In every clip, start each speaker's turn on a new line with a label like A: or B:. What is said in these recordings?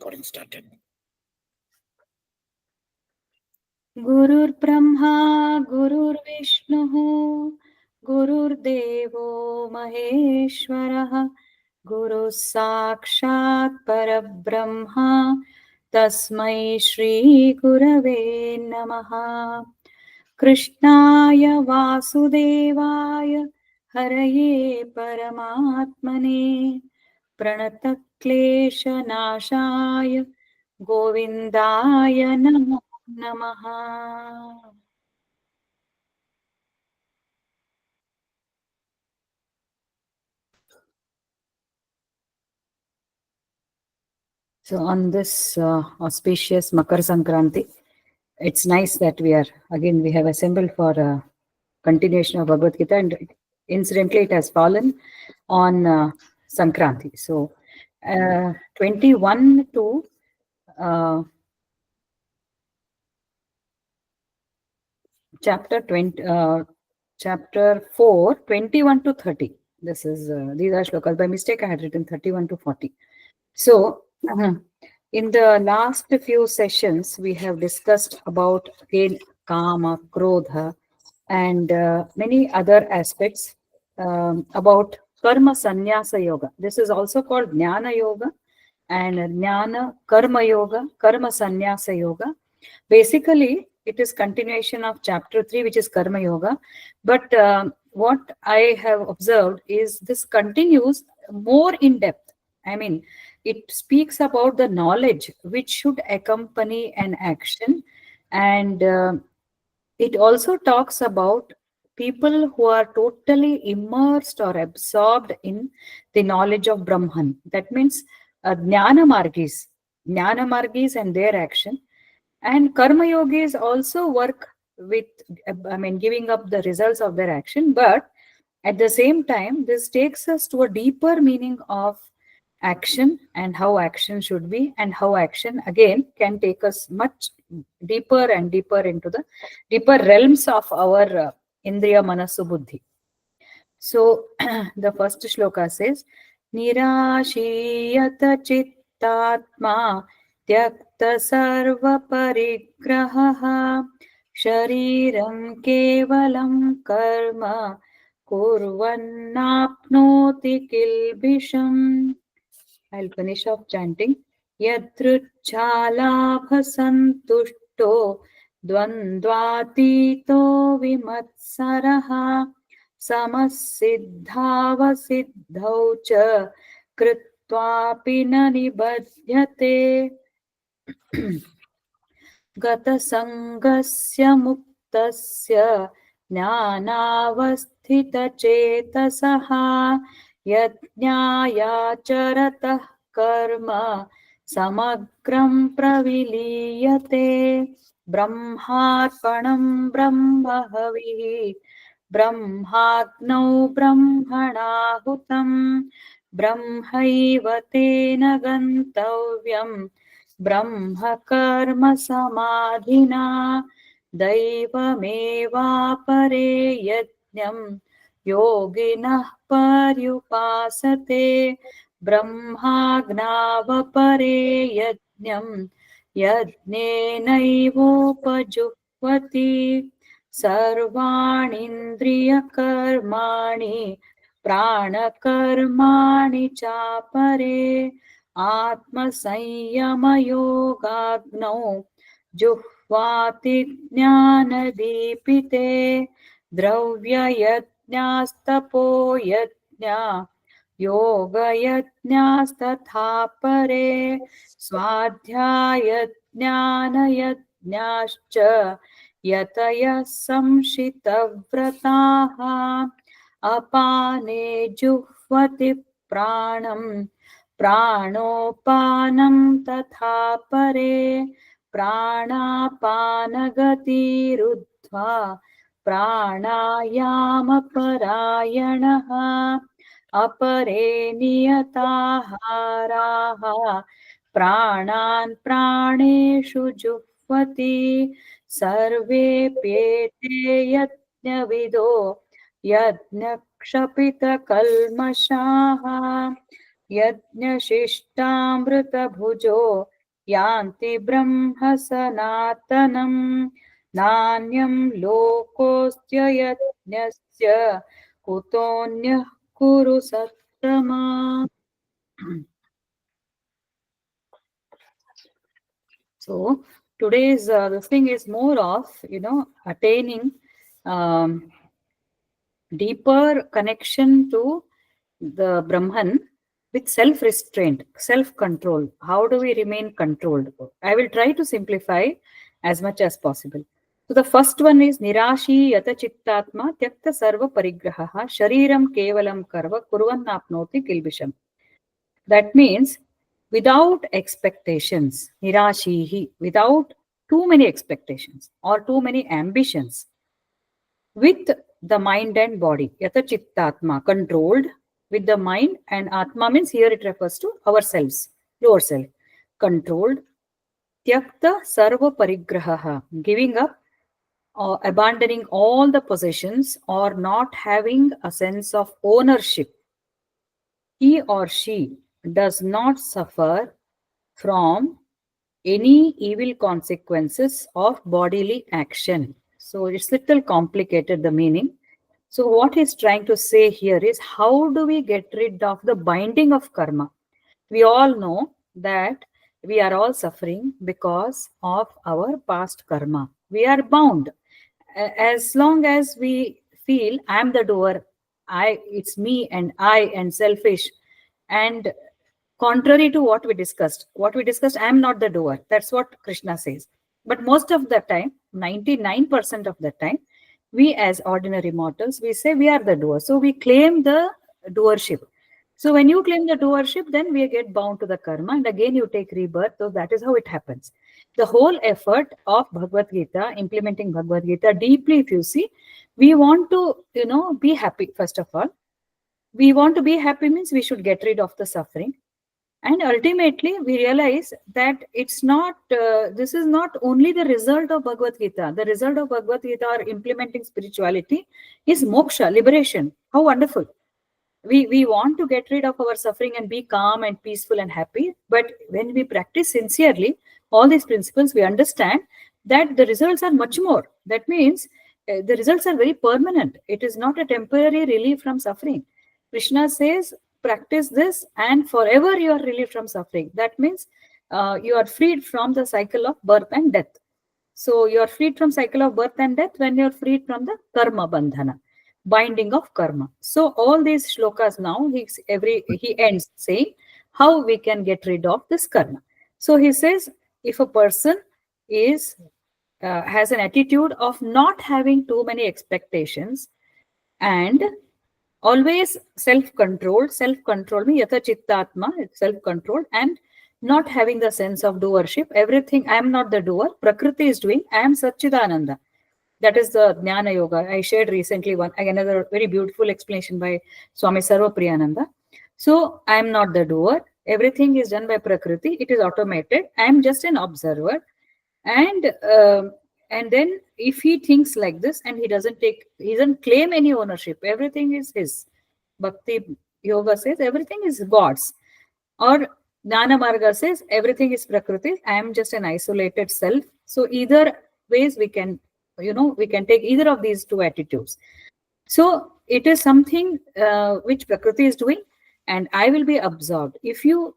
A: recording started.
B: Gurur Brahma, Gurur Vishnu, Gurur Devo Maheshwaraha, Guru Sakshat Parabrahma, Tasmai Shri Gurave Namaha. Krishnaya Vasudevaya, Haraye Paramatmane, Pranataklesha Govindaya Namo Namaha. So on this auspicious Makar Sankranti, it's nice that we have assembled for a continuation of Bhagavad Gita, and incidentally it has fallen on Sankranti. So 21 to chapter 20, chapter 4, 21 to 30. This is these are shlokas. By mistake, I had written 31 to 40. So, in the last few sessions, we have discussed about again Kama, Krodha, and many other aspects about Karma Sannyasa Yoga. This is also called Jnana Yoga and Jnana Karma Yoga, Karma Sannyasa Yoga. Basically, it is continuation of chapter 3, which is Karma Yoga. But what I have observed is this continues more in depth. I mean, it speaks about the knowledge which should accompany an action, and it also talks about people who are totally immersed or absorbed in the knowledge of Brahman. That means Jnana Margis and their action. And Karma Yogis also work with, giving up the results of their action. But at the same time, this takes us to a deeper meaning of action and how action should be, and how action again can take us much deeper and deeper into the deeper realms of our Indriya Manasu Buddhi. So the first shloka says, Nirashiyata Chittatma Tyakta Sarva Parigraha Shariram Kevalam Karma Kurvannapnoti Kilbisham. I'll finish off chanting. Yadruchalabhasantushto Dvandvatito Vimatsaraha Samasiddhavasiddhau cha Kritvapi na nibadhyate Gatasangasya muktasya Jnanavasthitachetasah Yajñāyācharatah karma Samagram praviliyate Brahmarpanam brahmahavihi Brahmagnau brahmanahutam Brahmaiva tena gantavyam Brahma karma samadhina Daivameva pare yajñam Yoginah paryupasate Brahmagnava pare yajñam Yajñenaivopajuhvati Sarvanindriya karmani Pranakarmani chapare Atma Sanyama Yogagno Juhvati Jnana Dipite Dravya Yajnastapo Yajna Yoga Yajnastatha Pare Swadhyaya Jnana Yajnascha Yataya Samshita Vrataha Apane Juhvati Pranam Pranopanam tatha pare Pranapanagatiruddhva Pranayama parayanaha Apare niyataharaha Pranan praneshu juhvati Sarve pyete yajnavido Yajnakshapita kalmashaha यज्ञशिष्टामृत भुजो यान्ति ब्रह्म सनातनम् नान्यं लोकोऽस्त्य यज्ञस्य कुतोऽन्यः कुरु सत्तमा. So today's this thing is more of attaining deeper connection to the Brahman with self-restraint, self-control. How do we remain controlled? I will try to simplify as much as possible. So the first one is Nirashi Yata Chittatma Tyakta Sarva Parigraha Shariram Kevalam Karva Kurvannapnoti Kilbisham. That means without expectations, Nirashihi, without too many expectations or too many ambitions, with the mind and body. Yata Chittatma, controlled with the mind, and Atma means here it refers to ourselves, lower self. Controlled. Tyakta Sarva Parigraha, giving up or abandoning all the possessions or not having a sense of ownership. He or she does not suffer from any evil consequences of bodily action. So it's little complicated, the meaning. So what he's trying to say here is, how do we get rid of the binding of karma? We all know that we are all suffering because of our past karma. We are bound. As long as we feel I'm the doer, it's me and I and selfish, and contrary to what we discussed, I am not the doer. That's what Krishna says. But most of the time, 99% of the time, we as ordinary mortals, we say we are the doer. So we claim the doership. So when you claim the doership, then we get bound to the karma, and again you take rebirth. So that is how it happens. The whole effort of Bhagavad Gita, implementing Bhagavad Gita deeply, if you see, we want to, be happy. First of all, we want to be happy means we should get rid of the suffering. And ultimately, we realize that it's not, this is not only the result of Bhagavad Gita. The result of Bhagavad Gita or implementing spirituality is moksha, liberation. How wonderful. We want to get rid of our suffering and be calm and peaceful and happy. But when we practice sincerely all these principles, we understand that the results are much more. That means the results are very permanent. It is not a temporary relief from suffering. Krishna says, practice this and forever you are relieved from suffering. That means you are freed from the cycle of birth and death. So you are freed from cycle of birth and death when you are freed from the karma bandhana, binding of karma. So all these shlokas now, he ends saying how we can get rid of this karma. So he says, if a person has an attitude of not having too many expectations and always self-controlled me yata chittatma, self-controlled, and not having the sense of doership. Everything, I am not the doer, Prakriti is doing, I am Satchidananda. That is the Jnana Yoga. I shared recently another very beautiful explanation by Swami Sarvapriyananda. So I am not the doer. Everything is done by Prakriti. It is automated. I am just an observer. And then if he thinks like this and he doesn't claim any ownership, everything is his. Bhakti Yoga says everything is God's. Or Jnana Marga says everything is Prakriti. I am just an isolated self. So either ways we can take either of these two attitudes. So it is something which Prakriti is doing, and I will be absorbed. If you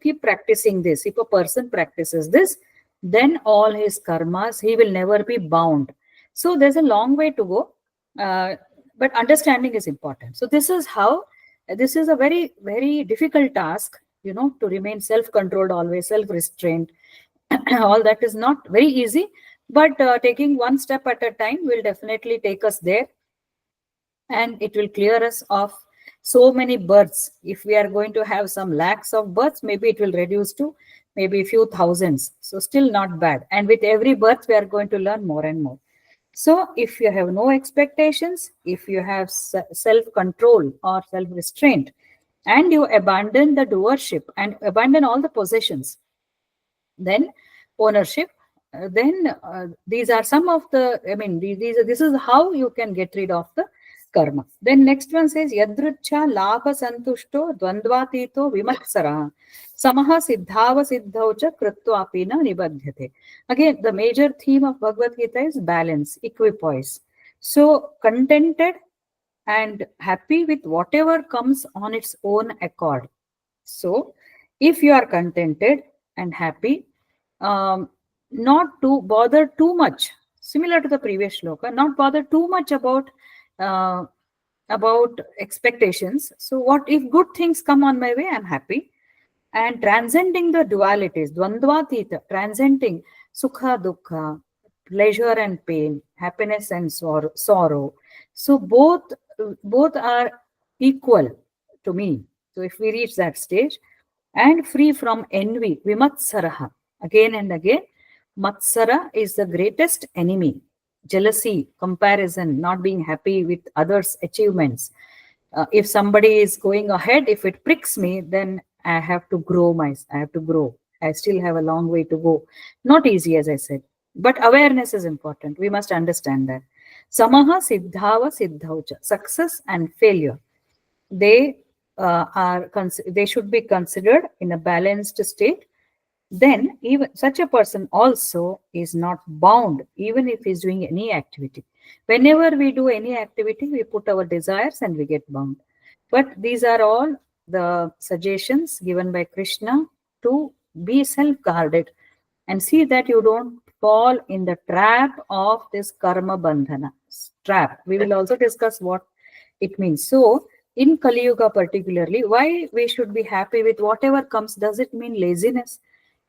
B: keep practicing this, if a person practices this, then all his karmas, he will never be bound. So there's a long way to go, but understanding is important. So this is a very, very difficult task, to remain self-controlled, always self-restrained. All that is not very easy, but taking one step at a time will definitely take us there, and it will clear us of so many births. If we are going to have some lakhs of births, maybe it will reduce to maybe a few thousands. So still not bad. And with every birth, we are going to learn more and more. So if you have no expectations, if you have self-control or self-restraint, and you abandon the doership and abandon all the possessions, then ownership, then these are some of the, this is how you can get rid of the karma. Then next one says yadrucha labha santushto dvandvatito vimatsara samaha siddhava siddhaucha kritvapina nibadhyate. Again, the major theme of Bhagavad Gita is balance, equipoise. So contented and happy with whatever comes on its own accord. So if you are contented and happy, not to bother too much, similar to the previous shloka, not bother too much uh, about expectations. So what if good things come on my way, I'm happy. And transcending the dualities, dvandvatita, transcending sukha dukkha, pleasure and pain, happiness and sorrow. So both are equal to me. So if we reach that stage, and free from envy, vimatsaraha, again and again, matsara is the greatest enemy. Jealousy, comparison, not being happy with others' achievements. If somebody is going ahead, if it pricks me, then I have to I have to grow. I still have a long way to go. Not easy, as I said. But awareness is important. We must understand that. Samaha siddhava siddhaucha. Success and failure. They they should be considered in a balanced state. Then even such a person also is not bound, even if he's doing any activity. Whenever we do any activity, we put our desires and we get bound. But these are all the suggestions given by Krishna to be self-guarded and see that you don't fall in the trap of this karma bandhana trap. We will also discuss what it means. So in Kali Yuga particularly, why we should be happy with whatever comes? Does it mean laziness?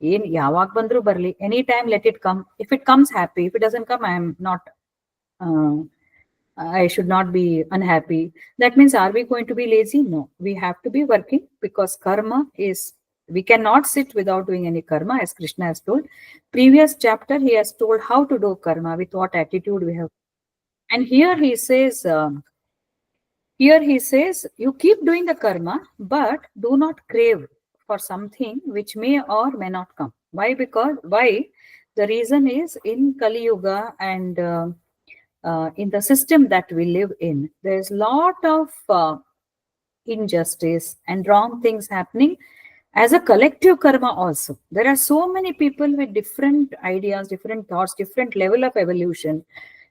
B: In ಯಾವಾಗ ಬಂದ್ರು ಬರ್ಲಿ, anytime let it come. If it comes, happy. If it doesn't come, uh, I should not be unhappy. That means, are we going to be lazy? No, we have to be working, because karma is, we cannot sit without doing any karma, as Krishna has told. Previous chapter, he has told how to do karma, with what attitude we have. And here he says, you keep doing the karma, but do not crave for something which may or may not come. Why? Why? The reason is, in Kali Yuga and in the system that we live in, there's a lot of injustice and wrong things happening as a collective karma also. There are so many people with different ideas, different thoughts, different level of evolution.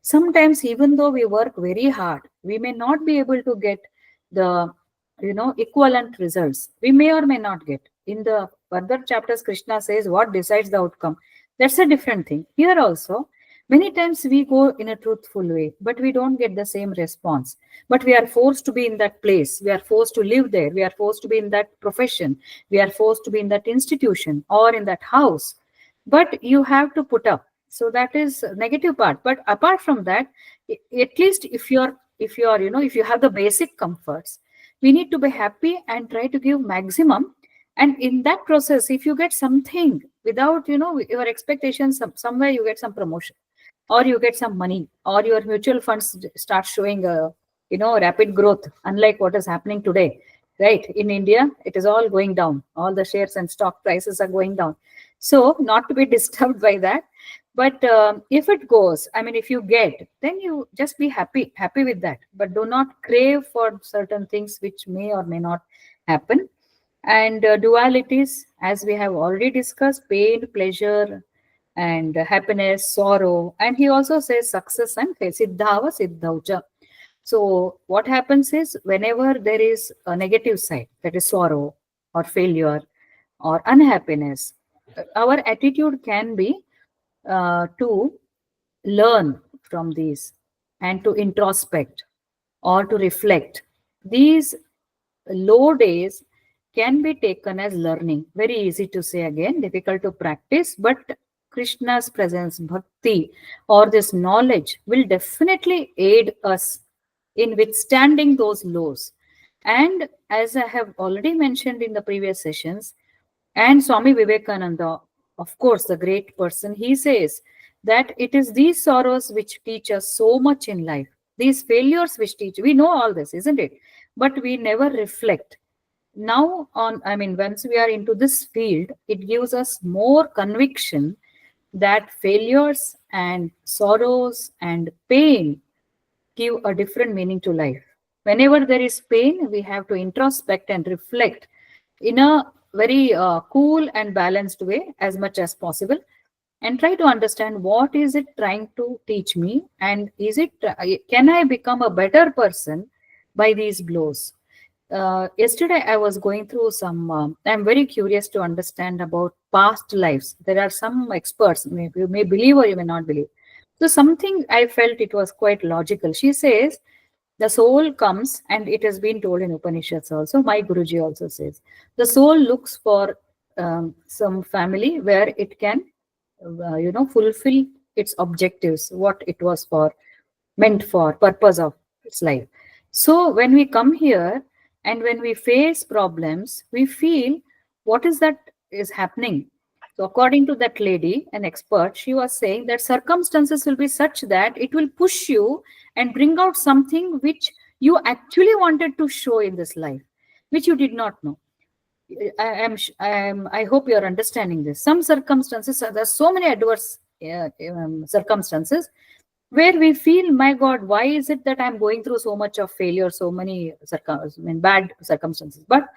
B: Sometimes, even though we work very hard, we may not be able to get the equivalent results. We may or may not get. In the further chapters, Krishna says what decides the outcome. That's a different thing. Here also, many times we go in a truthful way, but we don't get the same response. But we are forced to be in that place. We are forced to live there. We are forced to be in that profession. We are forced to be in that institution or in that house. But you have to put up. So that is a negative part. But apart from that, at least if you have the basic comforts, we need to be happy and try to give maximum. And in that process, if you get something without your expectations, somewhere you get some promotion, or you get some money, or your mutual funds start showing a rapid growth, unlike what is happening today, right? In India, it is all going down. All the shares and stock prices are going down. So not to be disturbed by that. But if it goes, I mean, if you get, then you just be happy with that. But do not crave for certain things which may or may not happen. And dualities, as we have already discussed, pain, pleasure, and happiness, sorrow. And he also says success and fail, siddhava siddhaucha. So what happens is, whenever there is a negative side, that is sorrow or failure or unhappiness, our attitude can be to learn from these and to introspect or to reflect. These low days can be taken as learning. Very easy to say again, difficult to practice, but Krishna's presence, bhakti, or this knowledge will definitely aid us in withstanding those lows. And as I have already mentioned in the previous sessions, and Swami Vivekananda, of course, the great person, he says that it is these sorrows which teach us so much in life, these failures which teach. We know all this, isn't it? But we never reflect. Now, once we are into this field, it gives us more conviction that failures and sorrows and pain give a different meaning to life. Whenever there is pain, we have to introspect and reflect in a very cool and balanced way as much as possible, and try to understand what is it trying to teach me, and is it can I become a better person by these blows. Yesterday I was going through some I'm very curious to understand about past lives. There are some experts, maybe you may believe or you may not believe. So something I felt it was quite logical. She says the soul comes, and it has been told in Upanishads also, my Guruji also says, the soul looks for some family where it can fulfill its objectives, what it was for, meant for, purpose of its life. So when we come here and when we face problems, we feel what is that is happening. So according to that lady, an expert, she was saying that circumstances will be such that it will push you and bring out something which you actually wanted to show in this life, which you did not know. I hope you are understanding this. Some circumstances, there's so many adverse circumstances where we feel, my God, why is it that I'm going through so much of failure, so many bad circumstances? But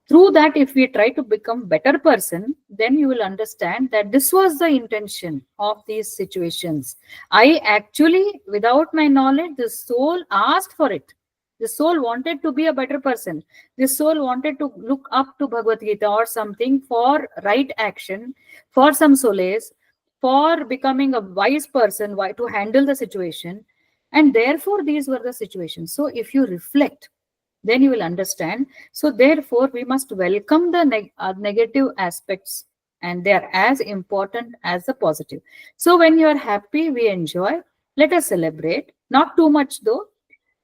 B: through that, if we try to become better person, then you will understand that this was the intention of these situations. I actually, without my knowledge, the soul asked for it. The soul wanted to be a better person. The soul wanted to look up to Bhagavad Gita or something for right action, for some solace, for becoming a wise person, to handle the situation. And therefore, these were the situations. So if you reflect, then you will understand. So therefore, we must welcome the negative aspects, and they are as important as the positive. So when you are happy, we enjoy. Let us celebrate. Not too much though.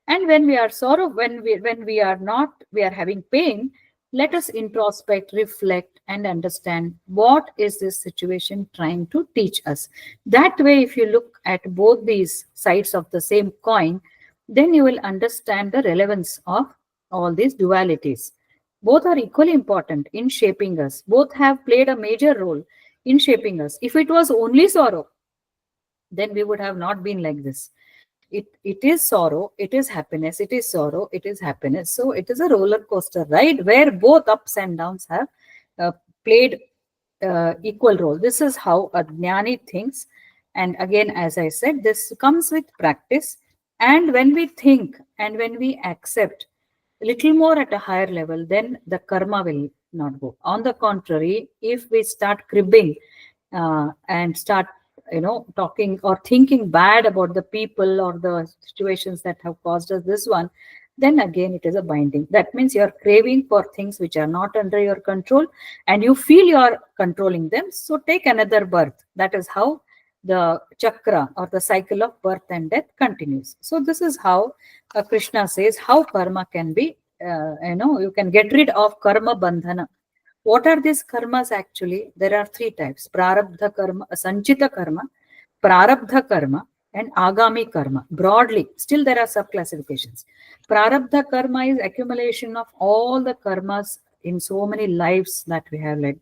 B: And when we are sorrow, when we are not, we are having pain, let us introspect, reflect, and understand what is this situation trying to teach us. That way, if you look at both these sides of the same coin, then you will understand the relevance of all these dualities. Both are equally important in shaping us. Both have played a major role in shaping us. If it was only sorrow, then we would have not been like this. It is sorrow, it is happiness, it is sorrow, it is happiness. So it is a roller coaster ride where both ups and downs have played equal role. This is how a jnani thinks. And again, as I said, this comes with practice. And when we think and when we accept a little more at a higher level, then the karma will not go. On the contrary, if we start cribbing and start talking or thinking bad about the people or the situations that have caused us this one, then again it is a binding. That means you are craving for things which are not under your control, and you feel you are controlling them. So take another birth. That is how the chakra or the cycle of birth and death continues. So this is how Krishna says how karma can be you can get rid of karma bandhana. What are these karmas actually? There are three types: prarabdha karma, sanchita karma, prarabdha karma, and agami karma. Broadly, still there are sub-classifications. Prarabdha karma is accumulation of all the karmas in so many lives that we have led.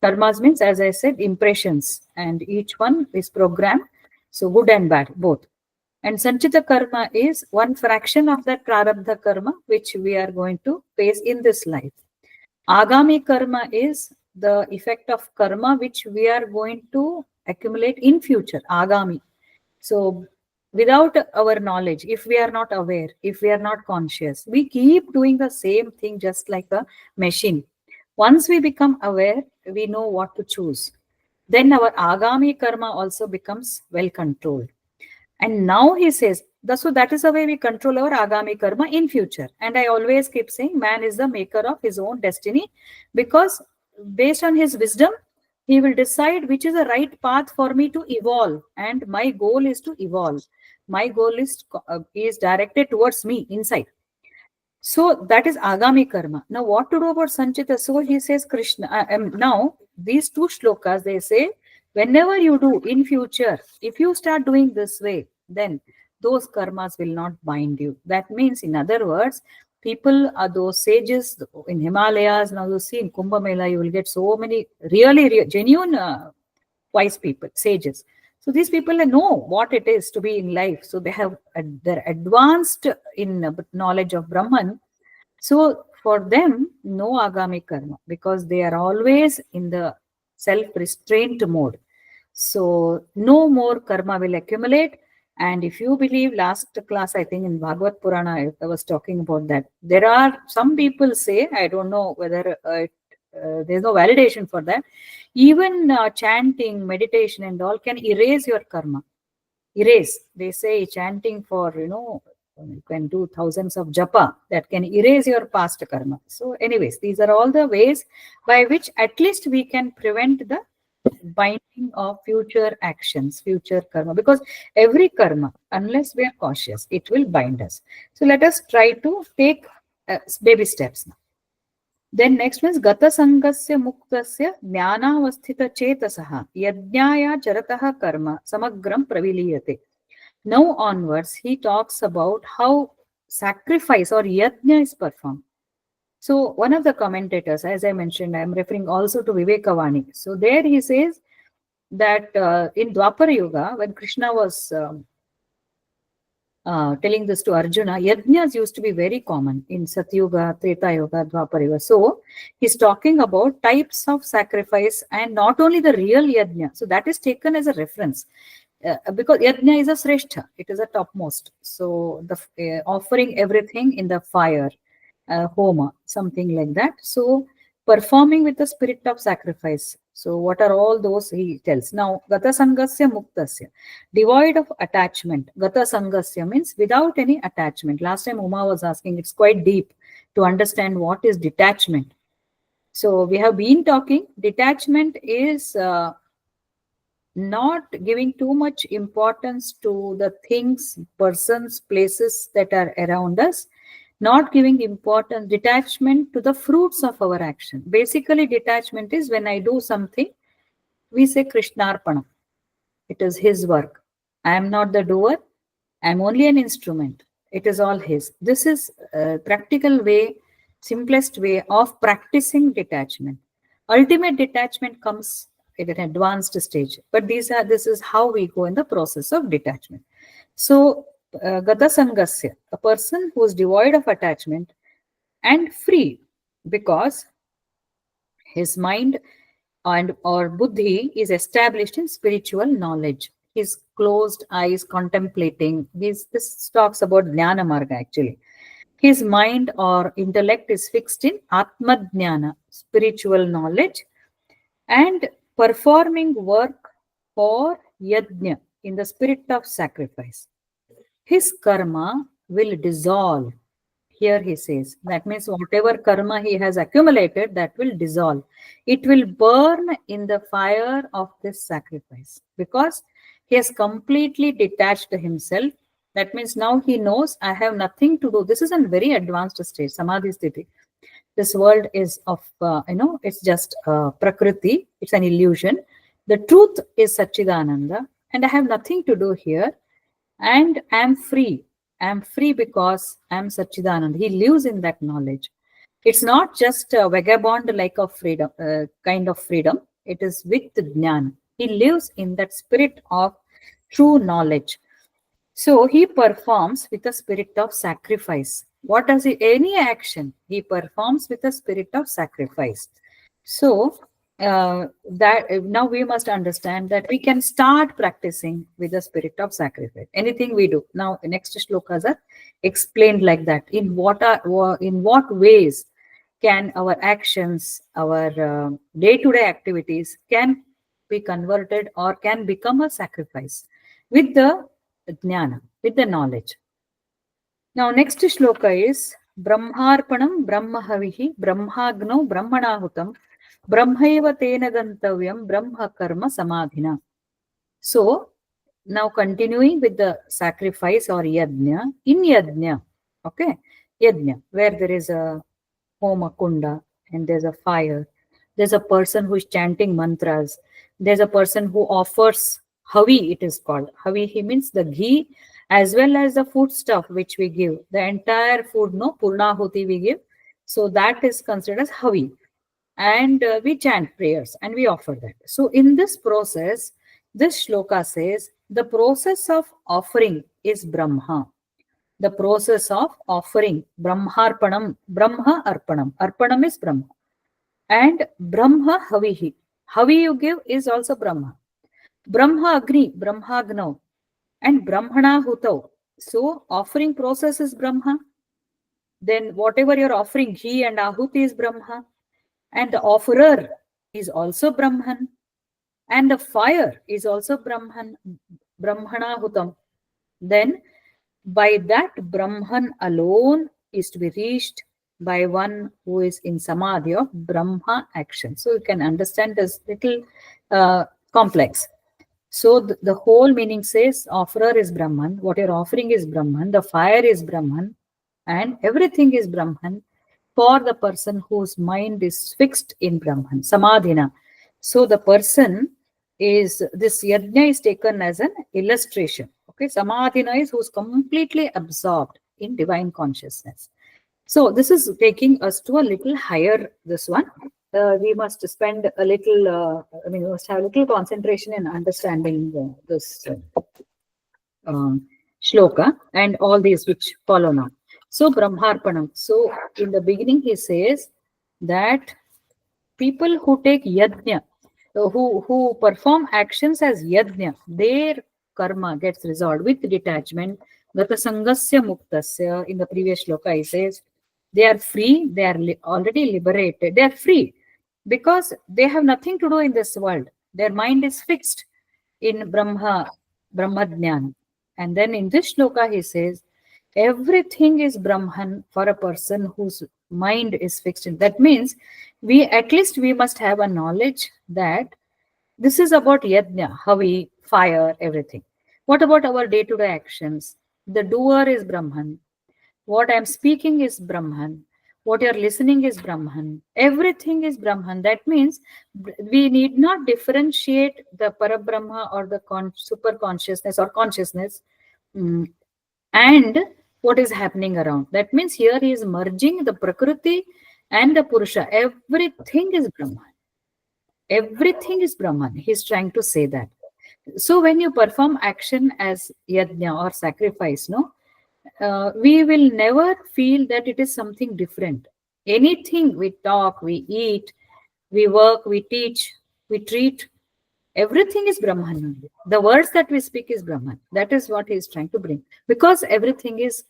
B: Karmas means, as I said, impressions, and each one is programmed, so good and bad, both. And sanchita karma is one fraction of that prarabdha karma which we are going to face in this life. Agami karma is the effect of karma which we are going to accumulate in future. Agami. So without our knowledge, if we are not aware, if we are not conscious, we keep doing the same thing just like a machine. Once we become aware, we know what to choose. Then our agami karma also becomes well controlled. And now he says, so that is the way we control our agami karma in future. And I always keep saying man is the maker of his own destiny, because based on his wisdom, he will decide which is the right path for me to evolve. And my goal is to evolve. My goal is directed towards me inside. So that is agami karma. Now what to do about sanchita? So he says Krishna. Now these two shlokas, they say, whenever you do in future, if you start doing this way, then those karmas will not bind you. That means, in other words, people are those sages in Himalayas. Now you see in Kumbh Mela, you will get so many really genuine wise people, sages. So these people know what it is to be in life. So they're advanced in knowledge of Brahman. So for them, no agami karma, because they are always in the self-restraint mode. So no more karma will accumulate. And if you believe, last class, I think in Bhagavad Purana, I was talking about that. There are some people say, I don't know whether there's no validation for that. Even chanting, meditation and all can erase your karma. Erase. They say chanting for, you can do thousands of japa that can erase your past karma. So anyways, these are all the ways by which at least we can prevent the binding of future actions, future karma, because every karma, unless we are cautious, it will bind us. So let us try to take baby steps now. Then next means gata sangasya muktasya jnanavasthita chetasaha yajnaya charataha karma samagram praviliyate. Now onwards, he talks about how sacrifice or yajna is performed. So one of the commentators, as I mentioned, I am referring also to Vivekavani. So there he says that in Dwapara Yuga, when Krishna was telling this to Arjuna, yajnas used to be very common in Satyuga, Treta Yuga, Dwapara Yuga. So he's talking about types of sacrifice and not only the real yajna. So that is taken as a reference. Because yajna is a sreshtha, it is a topmost. So the offering everything in the fire, homa, something like that. So performing with the spirit of sacrifice. So what are all those he tells? Now, gata sangasya muktasya, devoid of attachment. Gata sangasya means without any attachment. Last time Uma was asking, it's quite deep to understand what is detachment. So we have been talking, detachment is not giving too much importance to the things, persons, places that are around us, not giving importance, detachment to the fruits of our action. Basically, detachment is when I do something, we say Krishnarpana. It is his work. I am not the doer. I am only an instrument. It is all his. This is a practical way, simplest way of practicing detachment. Ultimate detachment comes at an advanced stage, but this is how we go in the process of detachment. So gata sangasya, a person who is devoid of attachment and free, because his mind and or buddhi is established in spiritual knowledge. His closed eyes contemplating. This talks about jnana marga actually. His mind or intellect is fixed in atma jnana, spiritual knowledge, and performing work for yajna, in the spirit of sacrifice. His karma will dissolve. Here he says, that means whatever karma he has accumulated, that will dissolve. It will burn in the fire of this sacrifice, because he has completely detached himself. That means now he knows, I have nothing to do. This is a very advanced stage, samadhi sthiti. This world is of, it's just prakriti, it's an illusion. The truth is Satchidananda, and I have nothing to do here, and I am free. I am free because I am Satchidananda. He lives in that knowledge. It's not just a vagabond like of freedom, kind of freedom. It is with jnana. He lives in that spirit of true knowledge. So he performs with a spirit of sacrifice. What does he? Any action he performs with a spirit of sacrifice. So that now we must understand that we can start practicing with the spirit of sacrifice. Anything we do now, the next shlokas are explained like that. In what ways can our actions, our day-to-day activities can be converted or can become a sacrifice with the jnana, with the knowledge. Now, next shloka is Brahmarpanam Brahmahavihi Brahmagno Brahmanahutam Brahmaiva Tena Gantavyam Brahma Karma Samadhina. So, now continuing with the sacrifice or yajna, in yajna, okay, yajna, where there is a homa kunda and there's a fire, there's a person who is chanting mantras, there's a person who offers havi, it is called. Havi, he means the ghee as well as the food stuff which we give. The entire food, no, purnahuti we give. So that is considered as havi. And we chant prayers and we offer that. So in this process, This shloka says the process of offering is Brahma. The process of offering, Brahmarpanam, Brahma Arpanam. Arpanam is Brahma. And Brahma Havihi. Havi you give is also Brahma. Brahma Agni, Brahma Agno. And Brahmana Hutau. So offering process is Brahma. Then whatever you're offering, ghee and ahuti is Brahma. And the offerer is also Brahman. And the fire is also Brahman, Brahmana Hutam. Then by that Brahman alone is to be reached by one who is in samadhi of Brahma action. So you can understand this little complex. So the whole meaning says offerer is Brahman, what you're offering is Brahman, the fire is Brahman, and everything is Brahman for the person whose mind is fixed in Brahman, Samadhina. So the person is, this yajna is taken as an illustration. Okay, Samadhina is who's completely absorbed in divine consciousness. So this is taking us to a little higher, this one. We must spend a little, we must have a little concentration in understanding this shloka and all these which follow now. So Brahmarpanam. So in the beginning he says that people who take yajna, who perform actions as yajna, their karma gets resolved with detachment. Gata sangasya muktasya, in the previous shloka he says, they are free, they are already liberated, they are free because they have nothing to do in this world. Their mind is fixed in Brahmadnyan. And then in this shloka he says, everything is Brahman for a person whose mind is fixed in. That means at least we must have a knowledge that this is about yajna, havi, fire, everything. What about our day-to-day actions? The doer is Brahman. What I'm speaking is Brahman. What you're listening is Brahman. Everything is Brahman. That means we need not differentiate the Parabrahma or the super consciousness or consciousness and what is happening around. That means here he is merging the Prakriti and the Purusha. Everything is Brahman. Everything is Brahman. He's trying to say that. So when you perform action as yajna or sacrifice, we will never feel that it is something different. Anything we talk, we eat, we work, we teach, we treat, everything is Brahman. The words that we speak is Brahman. That is what he is trying to bring. Because everything is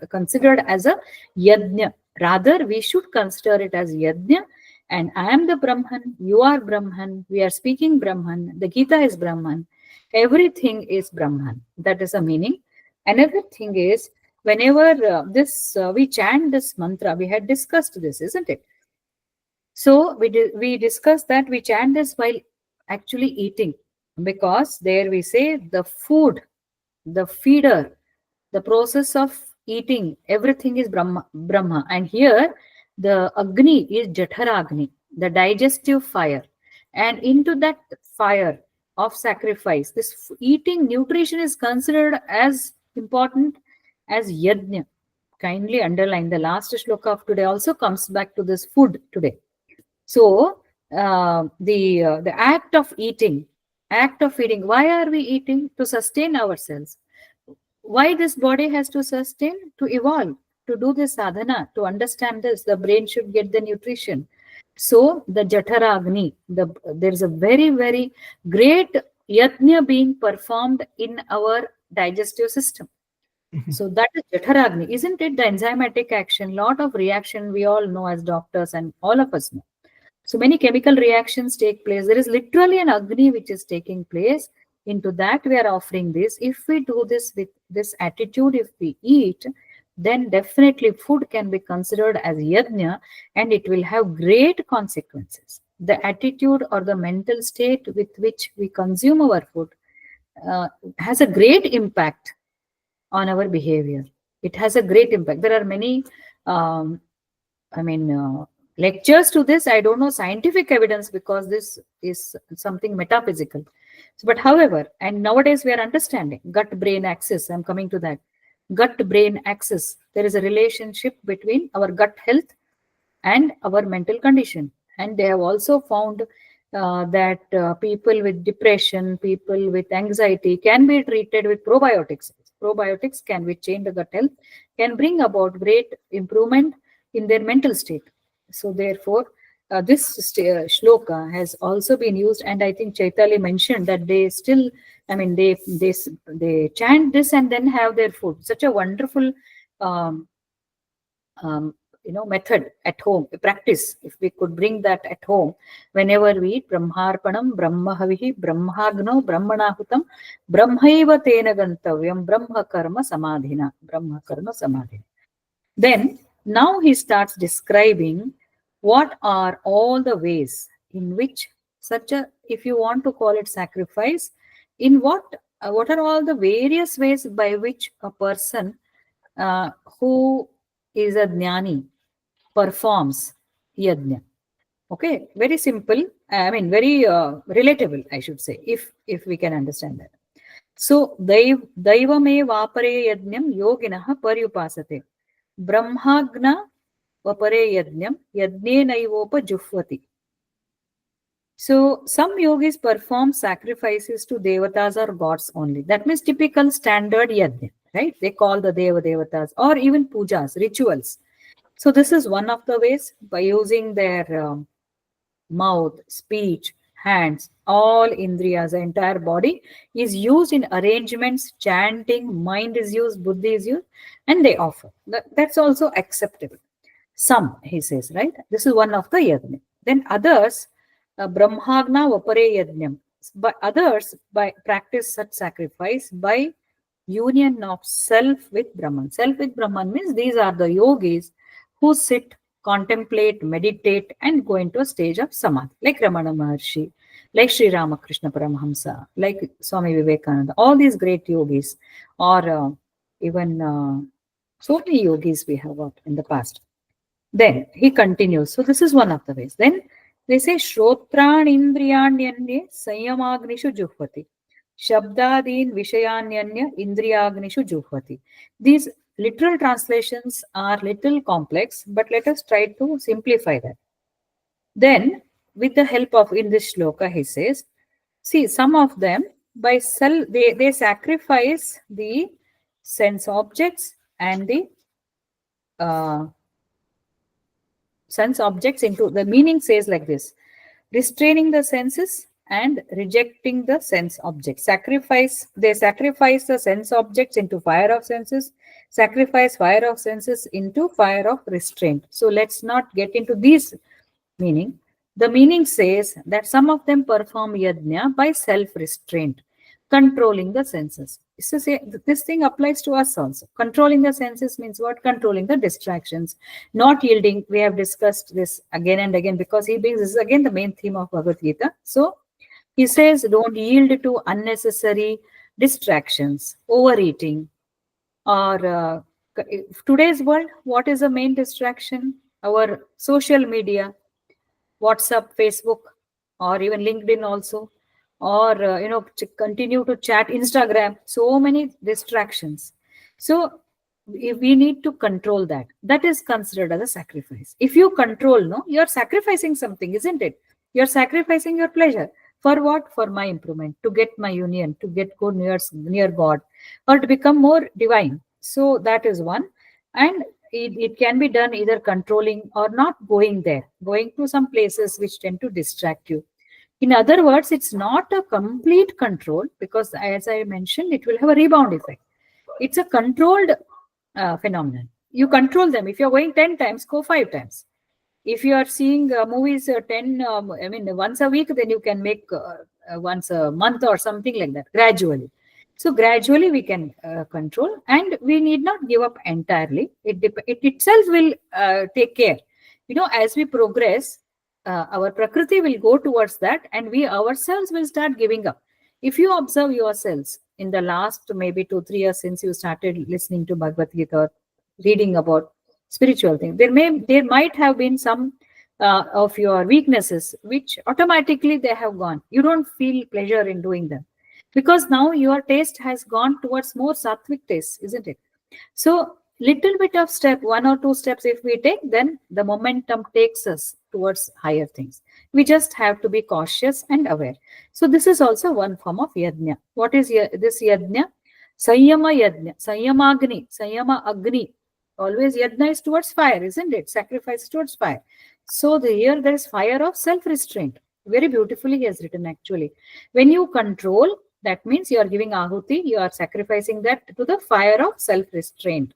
B: considered as a yajna. Rather, we should consider it as yajna. And I am the Brahman, you are Brahman, we are speaking Brahman, the Gita is Brahman. Everything is Brahman. That is the meaning. Another thing is, whenever we chant this mantra, we had discussed this, isn't it? So we discussed that we chant this while actually eating, because there we say the food, the feeder, the process of eating, everything is Brahma. And here the Agni is Jathara, the digestive fire. And into that fire of sacrifice, this eating, nutrition is considered as important as yajna. Kindly underline, the last shloka of today also comes back to this food today. So the act of eating, why are we eating? To sustain ourselves. Why this body has to sustain? To evolve, to do this sadhana, to understand this, the brain should get the nutrition. So the Jathara Agni, there is a very, very great yajna being performed in our digestive system. So that is Jathara Agni, isn't it? The enzymatic action, lot of reaction we all know as doctors and all of us know. So many chemical reactions take place. There is literally an Agni which is taking place. Into that we are offering this. If we do this with this attitude, if we eat, then definitely food can be considered as yajna and it will have great consequences. The attitude or the mental state with which we consume our food has a great impact on our behavior. It has a great impact. There are many, lectures to this. I don't know scientific evidence because this is something metaphysical. So, but however, and nowadays we are understanding gut-brain axis. I'm coming to that. Gut-brain axis. There is a relationship between our gut health and our mental condition. And they have also found that people with depression, people with anxiety can be treated with probiotics. Probiotics can, which change the gut health, can bring about great improvement in their mental state. So therefore, this shloka has also been used, and I think Chaitali mentioned that they still, I mean, they chant this and then have their food. Such a wonderful um, um, method at home, practice. If we could bring that at home, whenever we eat brahmarpanam, brahmahavihi, brahmagno, brahmanahutam, brahmaiva tena gantavyam, brahma karma samadhina, brahma karma samadhina. Then now he starts describing what are all the ways in which such a, if you want to call it sacrifice, in what are all the various ways by which a person who is a jnani performs yajna. Okay, very simple. I mean, very relatable, I should say, if we can understand that. So, daivame vapare yajnam yoginah paryupasate. Brahmagna vapare yajnam yajne naivopa juhvati. So, some yogis perform sacrifices to devatas or gods only. That means typical standard yajna, right? They call the devatas or even pujas, rituals. So this is one of the ways, by using their mouth, speech, hands, all indriyas, the entire body is used in arrangements, chanting, mind is used, buddhi is used, and they offer. That's also acceptable. Some, he says, right? This is one of the yajna. Then others, brahmagna vapare yajnam. But others by practice such sacrifice by union of self with Brahman. Self with Brahman means these are the yogis who sit, contemplate, meditate, and go into a stage of samadhi, like Ramana Maharshi, like Sri Ramakrishna Paramahamsa, like Swami Vivekananda, all these great yogis, or even so many yogis we have got in the past. Then he continues. So this is one of the ways. Then they say Shrotran Indriyanyanye Sayamagnishu Juhvati. Shabdadin Vishayanyanya Indriyagnishu Juhvati. These literal translations are little complex, but let us try to simplify that. Then, with the help of in this shloka, he says, see, some of them by they sacrifice the sense objects and the sense objects into the meaning says like this: restraining the senses and rejecting the sense objects. They sacrifice the sense objects into fire of senses, sacrifice fire of senses into fire of restraint. So let's not get into these meaning. The meaning says that some of them perform yajna by self-restraint, controlling the senses. So this thing applies to us also. Controlling the senses means what? Controlling the distractions, not yielding. We have discussed this again and again because this is again the main theme of Bhagavad Gita. So he says, don't yield to unnecessary distractions, overeating, or today's world, what is the main distraction? Our social media, WhatsApp, Facebook, or even LinkedIn also, or to continue to chat, Instagram. So many distractions. So if we need to control that. That is considered as a sacrifice. If you control, no, you're sacrificing something, isn't it? You're sacrificing your pleasure. For what? For my improvement, to get my union, to get go near God, or to become more divine. So that is one. And it can be done either controlling or not going there, going to some places which tend to distract you. In other words, it's not a complete control because, as I mentioned, it will have a rebound effect. It's a controlled phenomenon. You control them. If you're going 10 times, go 5 times. If you are seeing movies once a week, then you can make once a month or something like that, gradually. So gradually we can control, and we need not give up entirely. It itself will take care. As we progress, our prakriti will go towards that, and we ourselves will start giving up. If you observe yourselves in the last maybe 2-3 years since you started listening to Bhagavad Gita, or reading about spiritual things, there might have been some of your weaknesses which automatically they have gone. You don't feel pleasure in doing them, because now your taste has gone towards more sattvic taste, isn't it? So little bit of step, 1 or 2 steps if we take, then the momentum takes us towards higher things. We just have to be cautious and aware. So this is also one form of yajna. What is this yajna? Sanyama yajna, sanyamagni, sanyama agni. Always yajna is towards fire, isn't it? Sacrifice towards fire. So here there is fire of self-restraint. Very beautifully he has written actually. When you control, that means you are giving ahuti, you are sacrificing that to the fire of self-restraint.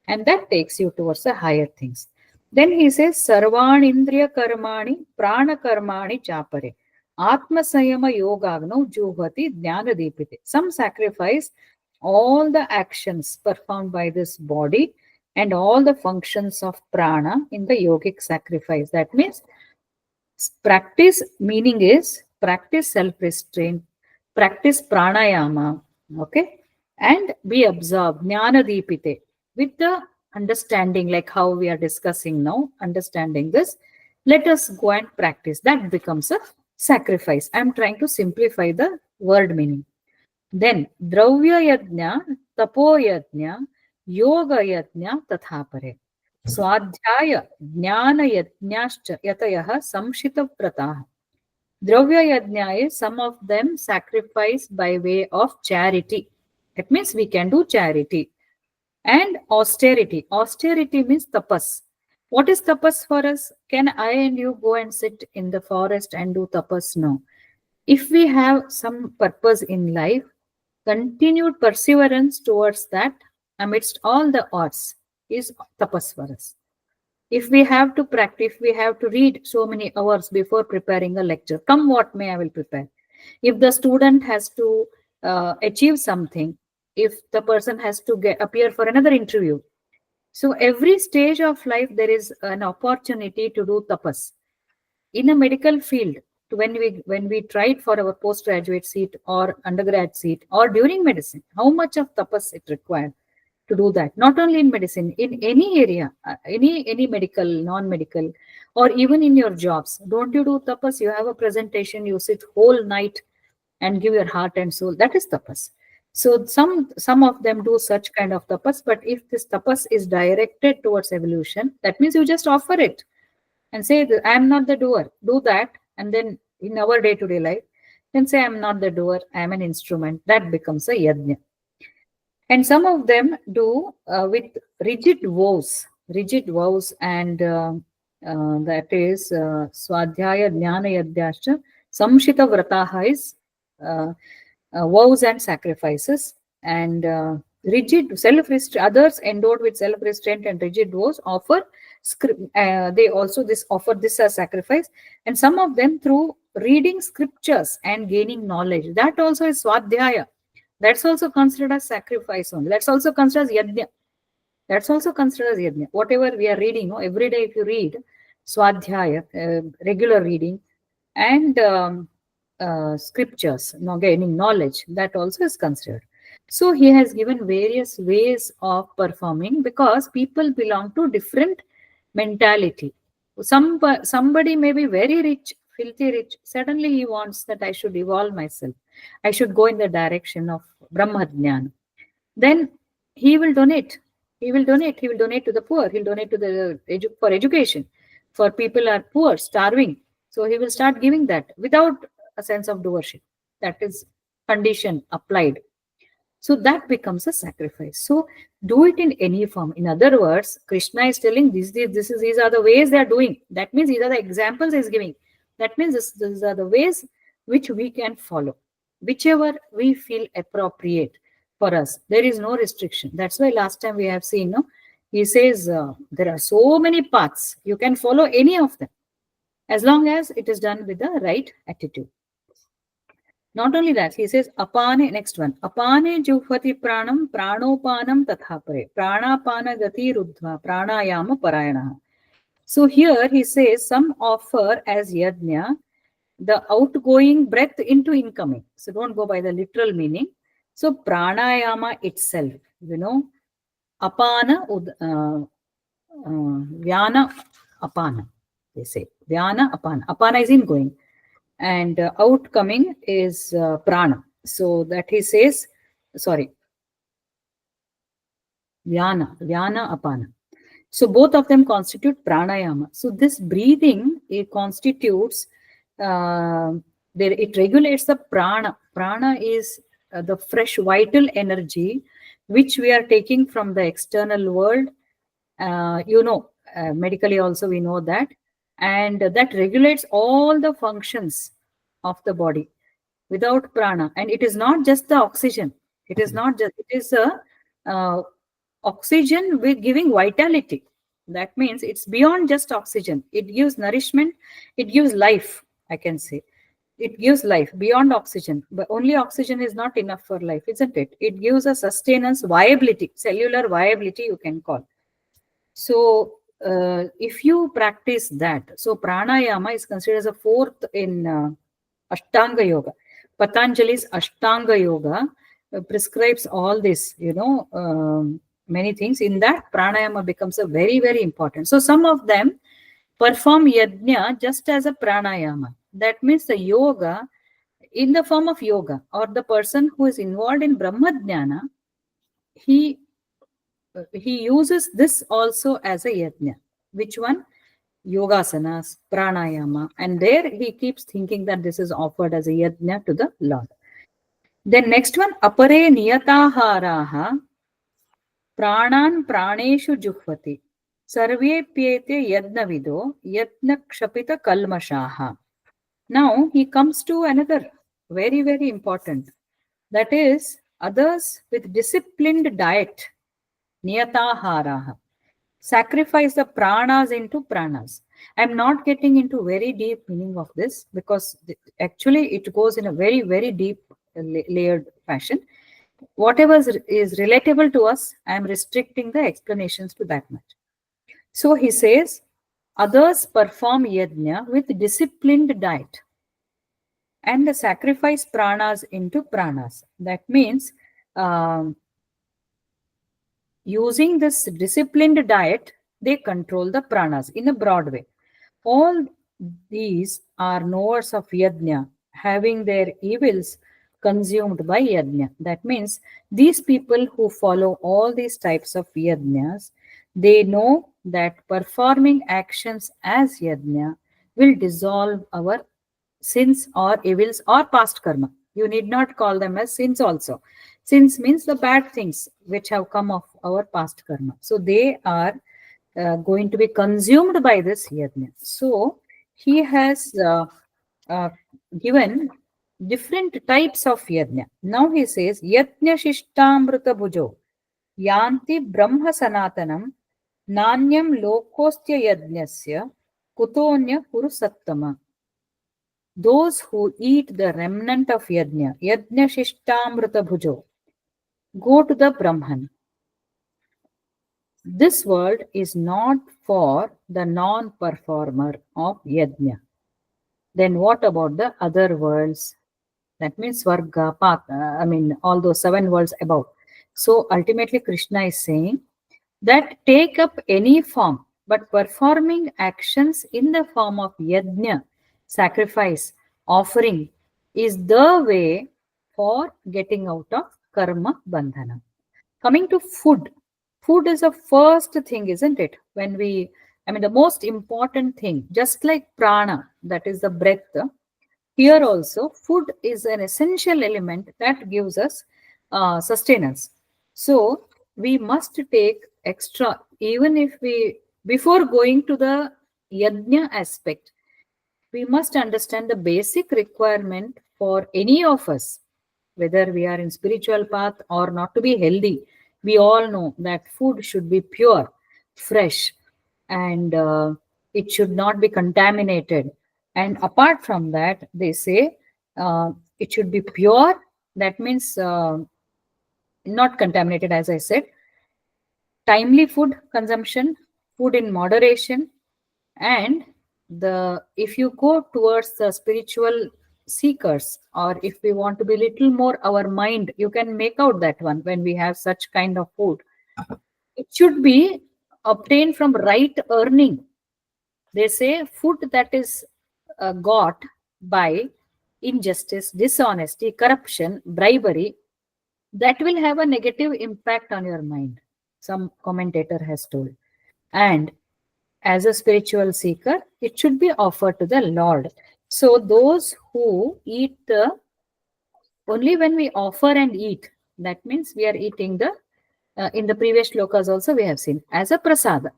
B: And that takes you towards the higher things. Then he says, Sarvan Indriya Karmani, Prana Karmani Chapare. Atma Sayama Yogagno Juhati Jnana Deepite. Some sacrifice all the actions performed by this body and all the functions of prana in the yogic sacrifice. That means practice, meaning is practice self-restraint, practice pranayama, okay, and be absorbed, jnana deepite, with the understanding like how we are discussing now, understanding this, let us go and practice. That becomes a sacrifice. I am trying to simplify the word meaning. Then, dravya yajna, tapo yajna, yoga yajna, tathapare. Swadhyaya jnana yajnascha yatayah samshita prataha. Dravya yajna is some of them sacrifice by way of charity. It means we can do charity. And austerity. Austerity means tapas. What is tapas for us? Can I and you go and sit in the forest and do tapas? No. If we have some purpose in life, continued perseverance towards that amidst all the odds is tapas for us. If we have to practice, if we have to read so many hours before preparing a lecture, come what may, I will prepare. If the student has to achieve something, if the person has to appear for another interview. So every stage of life, there is an opportunity to do tapas. In a medical field, when we tried for our postgraduate seat or undergrad seat or during medicine, how much of tapas it required to do that? Not only in medicine, in any area, any medical, non-medical, or even in your jobs. Don't you do tapas? You have a presentation, you sit whole night and give your heart and soul. That is tapas. So some of them do such kind of tapas, but if this tapas is directed towards evolution, that means you just offer it and say, I am not the doer. Do that, and then in our day-to-day life, then say, I am not the doer, I am an instrument. That becomes a yajna. And some of them do with rigid vows, and that is Swadhyaya Jnana Yadhyascha, Samshita Vrataha is vows and sacrifices, and rigid self-restraint, others endowed with self-restraint and rigid vows offer they also offer this as sacrifice, and some of them through reading scriptures and gaining knowledge. That also is Swadhyaya. That's also considered as sacrifice only. That's also considered as yajna. That's also considered as yajna. Whatever we are reading, every day if you read Swadhyaya, regular reading, and scriptures, gaining knowledge, that also is considered. So he has given various ways of performing because people belong to different mentality. Somebody may be very rich, filthy rich. Suddenly he wants that I should evolve myself. I should go in the direction of Brahmajnana. Then he will donate. He will donate. He will donate to the poor. He'll donate to the for education. For people are poor, starving. So he will start giving that without a sense of doership. That is condition applied. So that becomes a sacrifice. So do it in any form. In other words, Krishna is telling these are the ways they are doing. That means these are the examples he is giving. That means these are the ways which we can follow, whichever we feel appropriate for us. There is no restriction. That's why last time we have seen, he says there are so many paths. You can follow any of them as long as it is done with the right attitude. Not only that, he says, apane, next one, apane juhvati pranam, pranopanam tathapare, pranapana gati rudhva, pranayama parayana. So here he says, some offer as yajna the outgoing breath into incoming. So don't go by the literal meaning. So pranayama itself, apana, vyana, apana, they say. Vyana, apana. Apana is ingoing. And outcoming is prana. So that he says, sorry, Vyana, Apana. So both of them constitute pranayama. So this breathing, it constitutes, it regulates the prana. Prana is the fresh vital energy which we are taking from the external world. Medically also we know that, and that regulates all the functions of the body. Without prana, and it is not just the oxygen, it is not just, it is a uh, oxygen with giving vitality. That means it's beyond just oxygen, it gives nourishment, it gives life, I can say. It gives life beyond oxygen, but only oxygen is not enough for life, isn't it? It gives a sustenance, viability, cellular viability, you can call. So if you practice that, so pranayama is considered as a fourth in Ashtanga Yoga. Patanjali's Ashtanga Yoga prescribes all this, many things. In that, pranayama becomes a very, very important. So some of them perform yajna just as a pranayama. That means the yoga in the form of yoga, or the person who is involved in Brahma Jnana, he uses this also as a yajna. Which one? Yogasanas, pranayama. And there he keeps thinking that this is offered as a yajna to the Lord. Then next one, apare niyataharaha pranan praneshu juhvati. Sarvepyete yajnavido yajna kshapita kalmashaha. Now he comes to another very, very important. That is, others with disciplined diet, niyataharaha, sacrifice the pranas into pranas. I'm not getting into very deep meaning of this because actually it goes in a very, very deep layered fashion. Whatever is relatable to us, I'm restricting the explanations to that much. So he says, others perform yajna with disciplined diet and sacrifice pranas into pranas. That means using this disciplined diet, they control the pranas in a broad way. All these are knowers of yajna, having their evils consumed by yajna. That means these people who follow all these types of yajnas, they know that performing actions as yajna will dissolve our sins or evils or past karma. You need not call them as sins also. Sins means the bad things which have come of our past karma. So they are going to be consumed by this yajna. So he has uh, given different types of yajna. Now he says, yajna shishtamrita bhujo yanti brahma sanatanam nanyam lokostya yajnasya kutonya kuru sattama. Those who eat the remnant of yajna, yajna shishtamrita bhujo, go to the Brahman. This world is not for the non-performer of yajna. Then what about the other worlds? That means Svarga, all those 7 worlds above. So ultimately Krishna is saying that take up any form, but performing actions in the form of yajna, sacrifice, offering, is the way for getting out of karma bandhana. Coming to food, food is the first thing, isn't it? The most important thing, just like prana, that is the breath, here also food is an essential element that gives us sustenance. So we must take extra, even if before going to the yajna aspect, we must understand the basic requirement for any of us, whether we are in spiritual path or not, to be healthy. We all know that food should be pure, fresh, and it should not be contaminated. And apart from that, they say it should be pure. That means not contaminated, as I said. Timely food consumption, food in moderation, and the if you go towards the spiritual seekers, or if we want to be little more our mind, you can make out that one. When we have such kind of food, it should be obtained from right earning. They say food that is got by injustice, dishonesty, corruption, bribery, that will have a negative impact on your mind. some commentator has told. And as a spiritual seeker, it should be offered to the Lord. So those who eat the, only when we offer and eat, that means we are eating the, in the previous shlokas also we have seen, as a prasada.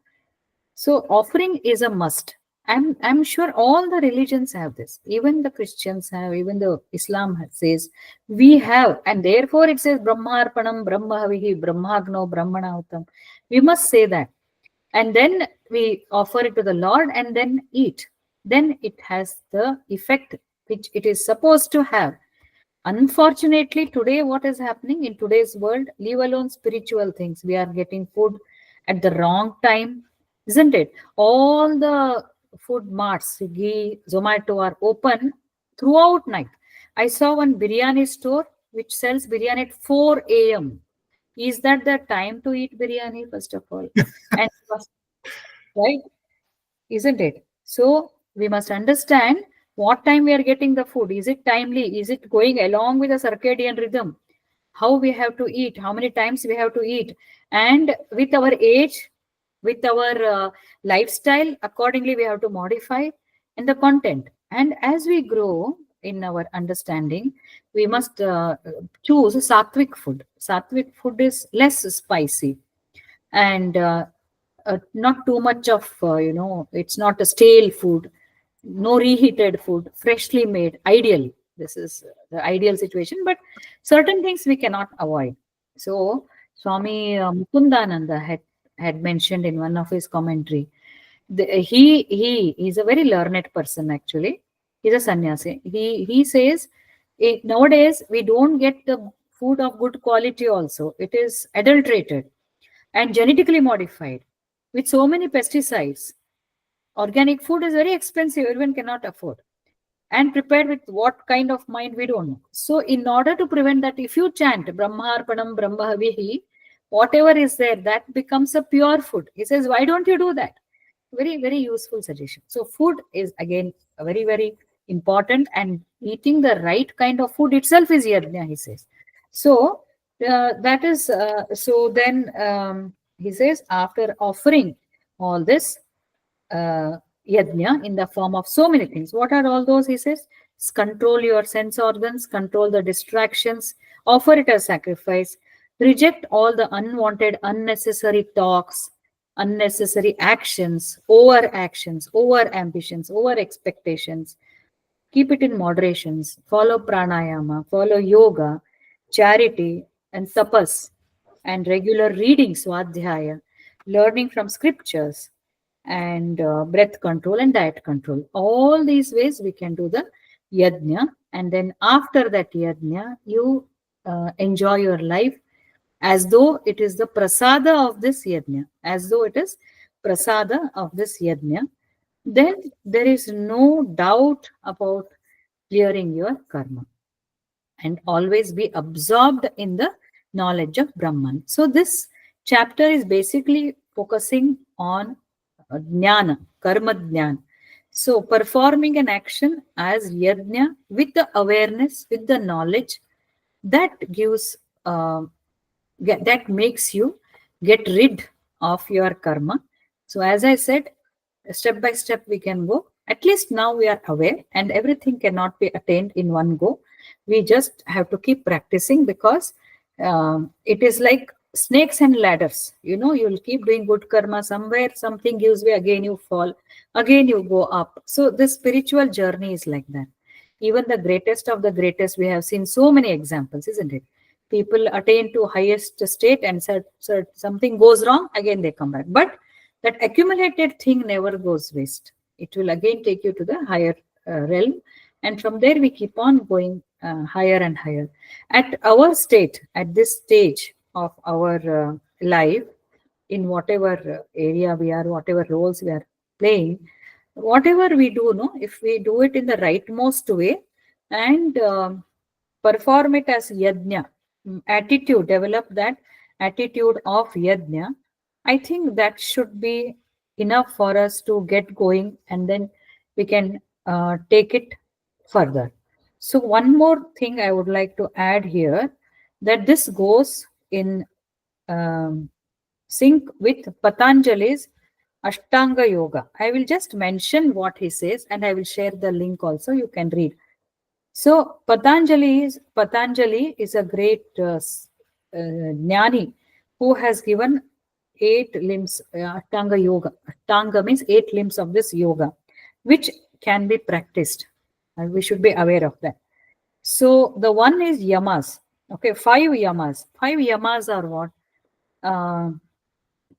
B: So offering is a must. I'm sure all the religions have this. Even the Christians have, even the Islam says we have, and therefore it says Brahmarpanam, Brahmahavihi, Brahmagno, Brahmanautam. We must say that. And then we offer it to the Lord and then eat. Then it has the effect which it is supposed to have. Unfortunately, today, what is happening in today's world, leave alone spiritual things, we are getting food at the wrong time, isn't it? All the food marts, Swiggy, Zomato are open throughout night. I saw one biryani store which sells biryani at 4 a.m. Is that the time to eat biryani, first of all? And right, isn't it? So we must understand what time we are getting the food. Is it timely? Is it going along with the circadian rhythm? How we have to eat, how many times we have to eat, and with our age, with our lifestyle, accordingly we have to modify and the content. And as we grow in our understanding, we must choose sattvic food. Sattvic food is less spicy and not too much of it's not a stale food, no reheated food, freshly made, ideally. This is the ideal situation, but certain things we cannot avoid. So Swami Mukundananda had mentioned in one of his commentary, he is a very learned person actually. He's a sannyasi. He says, nowadays we don't get the food of good quality also. It is adulterated and genetically modified with so many pesticides. Organic food is very expensive, everyone cannot afford. And prepared with what kind of mind, we don't know. So, in order to prevent that, if you chant Brahmarpanam Brahmahavihi, whatever is there, that becomes a pure food. He says, why don't you do that? Very, very useful suggestion. So, food is again very, very important, and eating the right kind of food itself is yajna, he says. So, that is so. Then he says, after offering all this yajna in the form of so many things, what are all those? He says, control your sense organs, control the distractions, offer it as sacrifice, reject all the unwanted, unnecessary talks, unnecessary actions, over ambitions, over expectations. Keep it in moderations. Follow pranayama, follow yoga, charity, and tapas, and regular reading, swadhyaya, learning from scriptures, and breath control and diet control. All these ways we can do the yajna. And then after that yajna, you enjoy your life as though it is the prasada of this yajna, as though it is prasada of this yajna. Then there is no doubt about clearing your karma, and always be absorbed in the knowledge of Brahman. So this chapter is basically focusing on jnana, karma jnana. So performing an action as yajna with the awareness, with the knowledge, that gives, that makes you get rid of your karma. So as I said, step by step we can go. At least now we are aware, and everything cannot be attained in one go. We just have to keep practicing, because it is like snakes and ladders. You'll keep doing good karma, somewhere something gives way, again you fall, again you go up. So this spiritual journey is like that. Even the greatest of the greatest, we have seen so many examples, isn't it? People attain to highest state, and something goes wrong, again they come back. But that accumulated thing never goes waste. It will again take you to the higher realm, and from there we keep on going higher and higher. At our state, at this stage of our life, in whatever area we are, whatever roles we are playing, whatever we do, no, if we do it in the rightmost way, and perform it as yajna, attitude, develop that attitude of yajna, I think that should be enough for us to get going, and then we can take it further. So one more thing I would like to add here, that this goes in um, sync with Patanjali's Ashtanga Yoga. I will just mention what he says and I will share the link also. You can read. So Patanjali is a great jnani who has given 8 limbs, Ashtanga Yoga. Ashtanga means 8 limbs of this yoga, which can be practiced. And we should be aware of that. So the one is yamas. Okay, 5 yamas. 5 yamas are what?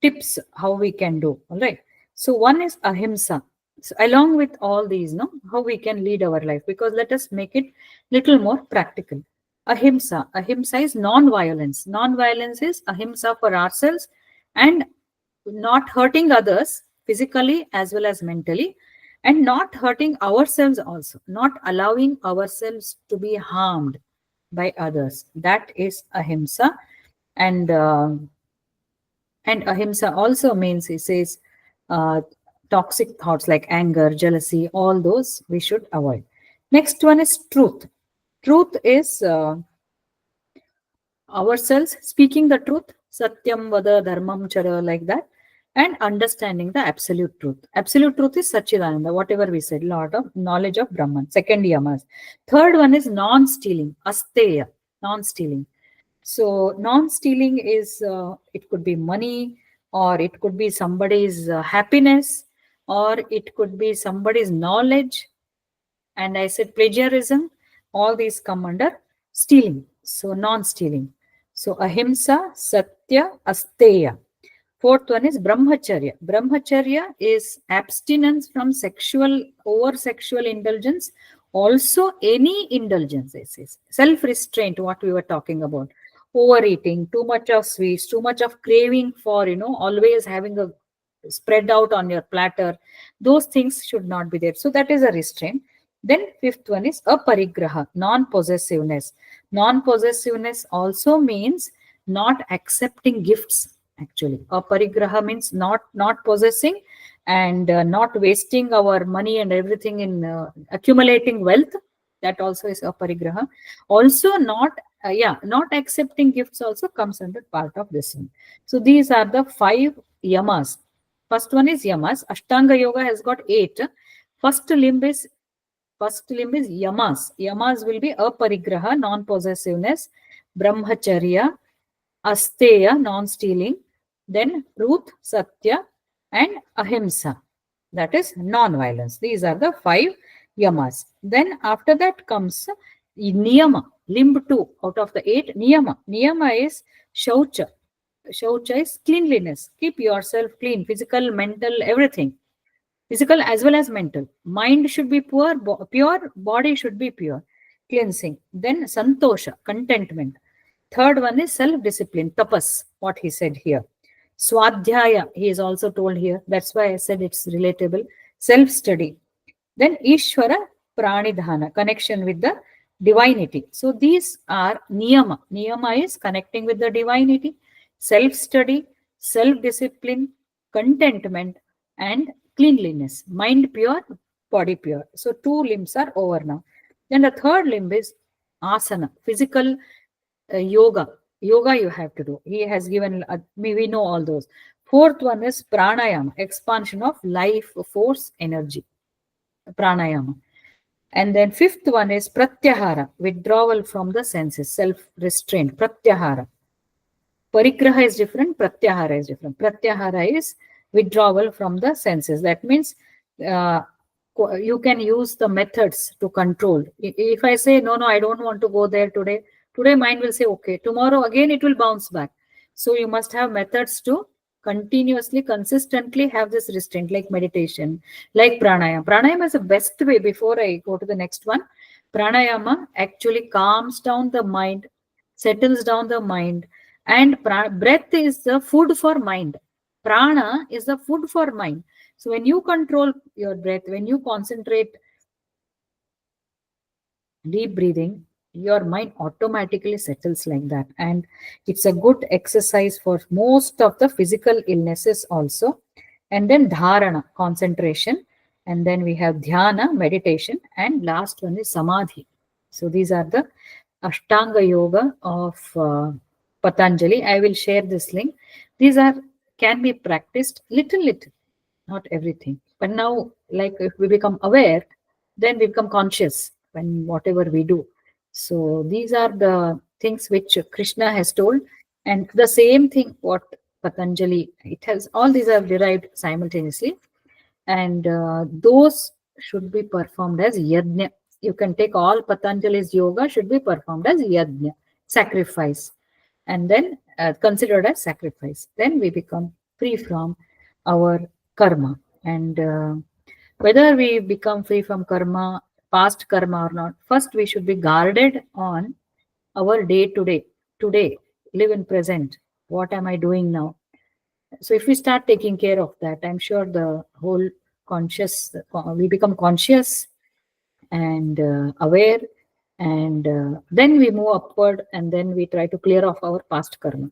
B: Tips how we can do. All right. So one is ahimsa. So along with all these, no, how we can lead our life, because let us make it little more practical. Ahimsa. Ahimsa is non-violence. Non-violence is ahimsa for ourselves and not hurting others physically as well as mentally, and not hurting ourselves also, not allowing ourselves to be harmed by others. That is ahimsa. And ahimsa also means, he says, toxic thoughts like anger, jealousy, all those we should avoid. Next one is truth. Truth is ourselves speaking the truth, satyam vada dharmam chara, like that, and understanding the absolute truth. Absolute truth is Satchidananda, whatever we said, lot of knowledge of Brahman. Second yamas. Third one is non-stealing, asteya, non-stealing. So non-stealing is, it could be money, or it could be somebody's happiness, or it could be somebody's knowledge. And I said plagiarism, all these come under stealing. So non-stealing. So ahimsa, satya, asteya. Fourth one is brahmacharya. Brahmacharya is abstinence from over sexual indulgence. Also any indulgence, it says. Self-restraint, what we were talking about. Overeating, too much of sweets, too much of craving for, always having a spread out on your platter. Those things should not be there. So that is a restraint. Then fifth one is aparigraha, non-possessiveness. Non-possessiveness also means not accepting gifts. Actually, aparigraha means not possessing and not wasting our money and everything in accumulating wealth. That also is aparigraha. Also not accepting gifts also comes under part of this one. So these are the 5 yamas. First one is yamas. Ashtanga yoga has got 8. First limb is yamas. Yamas will be aparigraha, non-possessiveness, brahmacharya, asteya, non-stealing, then truth, satya, and ahimsa, that is non-violence. These are the 5 yamas. Then after that comes niyama, limb 2 out of the 8. Niyama is shaucha. Shaucha is cleanliness. Keep yourself clean, physical, mental, everything. Physical as well as mental. Mind should be pure, body should be pure. Cleansing. Then santosha, contentment. Third one is self-discipline, tapas, what he said here. Swadhyaya, he is also told here. That's why I said it's relatable. Self-study. Then Ishvara Pranidhana, connection with the divinity. So these are niyama. Niyama is connecting with the divinity, self-study, self-discipline, contentment, and cleanliness. Mind pure, body pure. So 2 limbs are over now. Then the third limb is asana, physical yoga you have to do. He has given, we know all those. Fourth one is pranayama, expansion of life force energy, pranayama. And then fifth one is pratyahara, withdrawal from the senses, self-restraint, pratyahara. Parigraha is different, pratyahara is different. Pratyahara is withdrawal from the senses. That means you can use the methods to control. If I say, no, I don't want to go there today, mind will say, okay. Tomorrow again, it will bounce back. So you must have methods to continuously, consistently have this restraint, like meditation, like pranayama. Pranayama is the best way. Before I go to the next one, pranayama actually calms down the mind, settles down the mind, and breath is the food for mind. Prana is the food for mind. So when you control your breath, when you concentrate deep breathing, your mind automatically settles like that. And it's a good exercise for most of the physical illnesses also. And then dharana, concentration. And then we have dhyana, meditation. And last one is samadhi. So these are the Ashtanga Yoga of Patanjali. I will share this link. These are can be practiced little, not everything. But now, like if we become aware, then we become conscious when whatever we do. So these are the things which Krishna has told, and the same thing what Patanjali, it has, all these are derived simultaneously, and those should be performed as yajna. You can take all Patanjali's yoga should be performed as yajna, sacrifice, and then considered as sacrifice. Then we become free from our karma. And whether we become free from karma, past karma or not, first we should be guarded on our day to day. Today, live in present. What am I doing now? So if we start taking care of that, I'm sure the whole conscious, we become conscious and aware, and then we move upward, and then we try to clear off our past karma.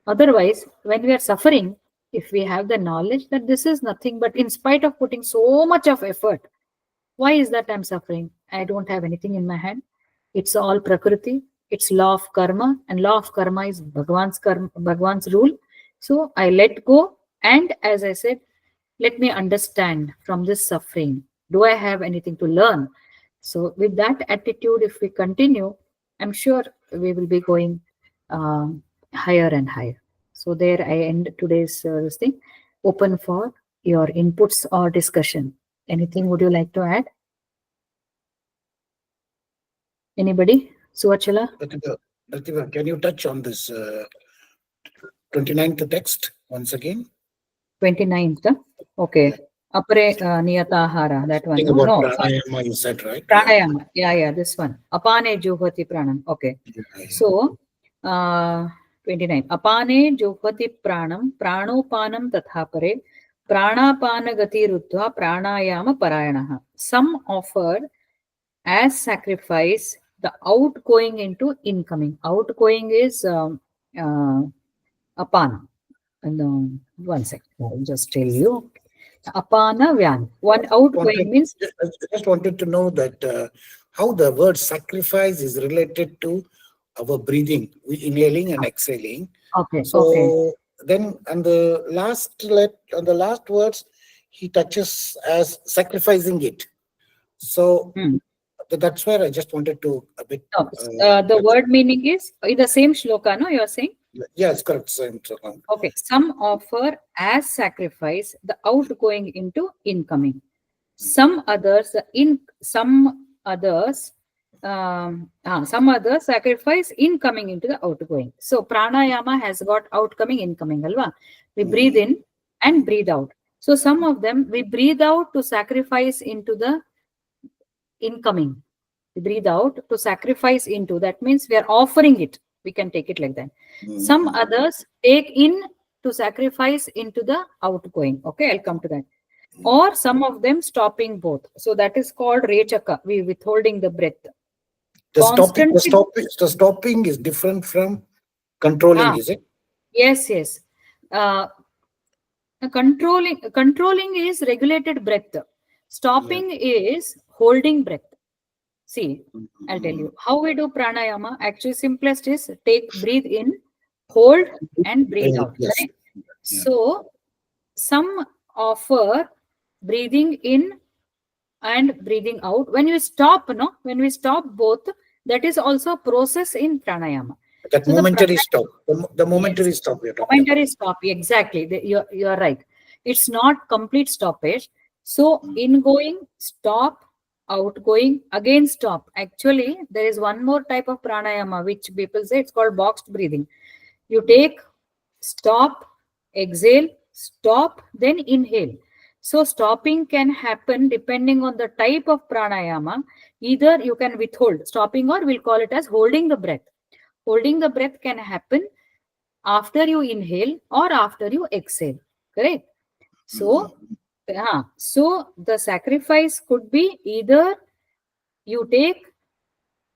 B: Otherwise, when we are suffering, if we have the knowledge that this is nothing but in spite of putting so much of effort, why is that I'm suffering? I don't have anything in my hand. It's all Prakriti. It's law of karma, and law of karma is Bhagwan's rule. So I let go, and as I said, let me understand from this suffering. Do I have anything to learn? So with that attitude, if we continue, I'm sure we will be going higher and higher. So there I end today's this thing. Open for your inputs or discussion. Anything would you like to add? Anybody? Suachala?
A: Pratima, can you touch on this 29th text once again?
B: 29th. Okay. Apare niyatahara. That one.
A: Think about
B: No.
A: pranayama, you said, right?
B: Pranayama. Yeah, this one. Apane juhati pranam. Okay. So, 29. Apane juhati pranam, pranopanam tathapare, pranapana gati ruddha, pranayama parayanaha. Some offer as sacrifice the outgoing into incoming. Outgoing is apana. And one second, I'll just tell you. Apana vyan. One outgoing means.
A: I just wanted to know that how the word sacrifice is related to our breathing, inhaling and exhaling.
B: Okay.
A: So
B: Okay.
A: then, on the last words, he touches as sacrificing it. So that's where I just wanted to a bit.
B: No, the word meaning is in the same shloka, no? You are saying?
A: Yes, correct.
B: Okay. Some offer as sacrifice the outgoing into incoming. Some others some others sacrifice incoming into the outgoing. So pranayama has got outgoing, incoming, alva. We breathe in and breathe out. So some of them we breathe out to sacrifice into the incoming. We breathe out to sacrifice into. That means we are offering it. We can take it like that. Some others take in to sacrifice into the outgoing. Okay, I'll come to that. Or some of them stopping both. So that is called rechaka. We withholding the breath.
A: The stopping is different from controlling, is it?
B: Yes. Controlling is regulated breath. Stopping is holding breath. See, I'll tell you how we do pranayama. Actually, simplest is breathe in, hold, and breathe out.
A: Yes.
B: Right? So some offer breathing in and breathing out. When we stop both, that is also a process in pranayama.
A: That so momentary stop. The momentary stop.
B: Momentary stop. Exactly. You're right. It's not complete stoppage. So ingoing, stop, outgoing, again stop. Actually, there is one more type of pranayama which people say it's called boxed breathing. You take, stop, exhale, stop, then inhale. So stopping can happen depending on the type of pranayama. Either you can withhold stopping, or we'll call it as holding the breath. Holding the breath can happen after you inhale or after you exhale. Correct? So, so the sacrifice could be either you take,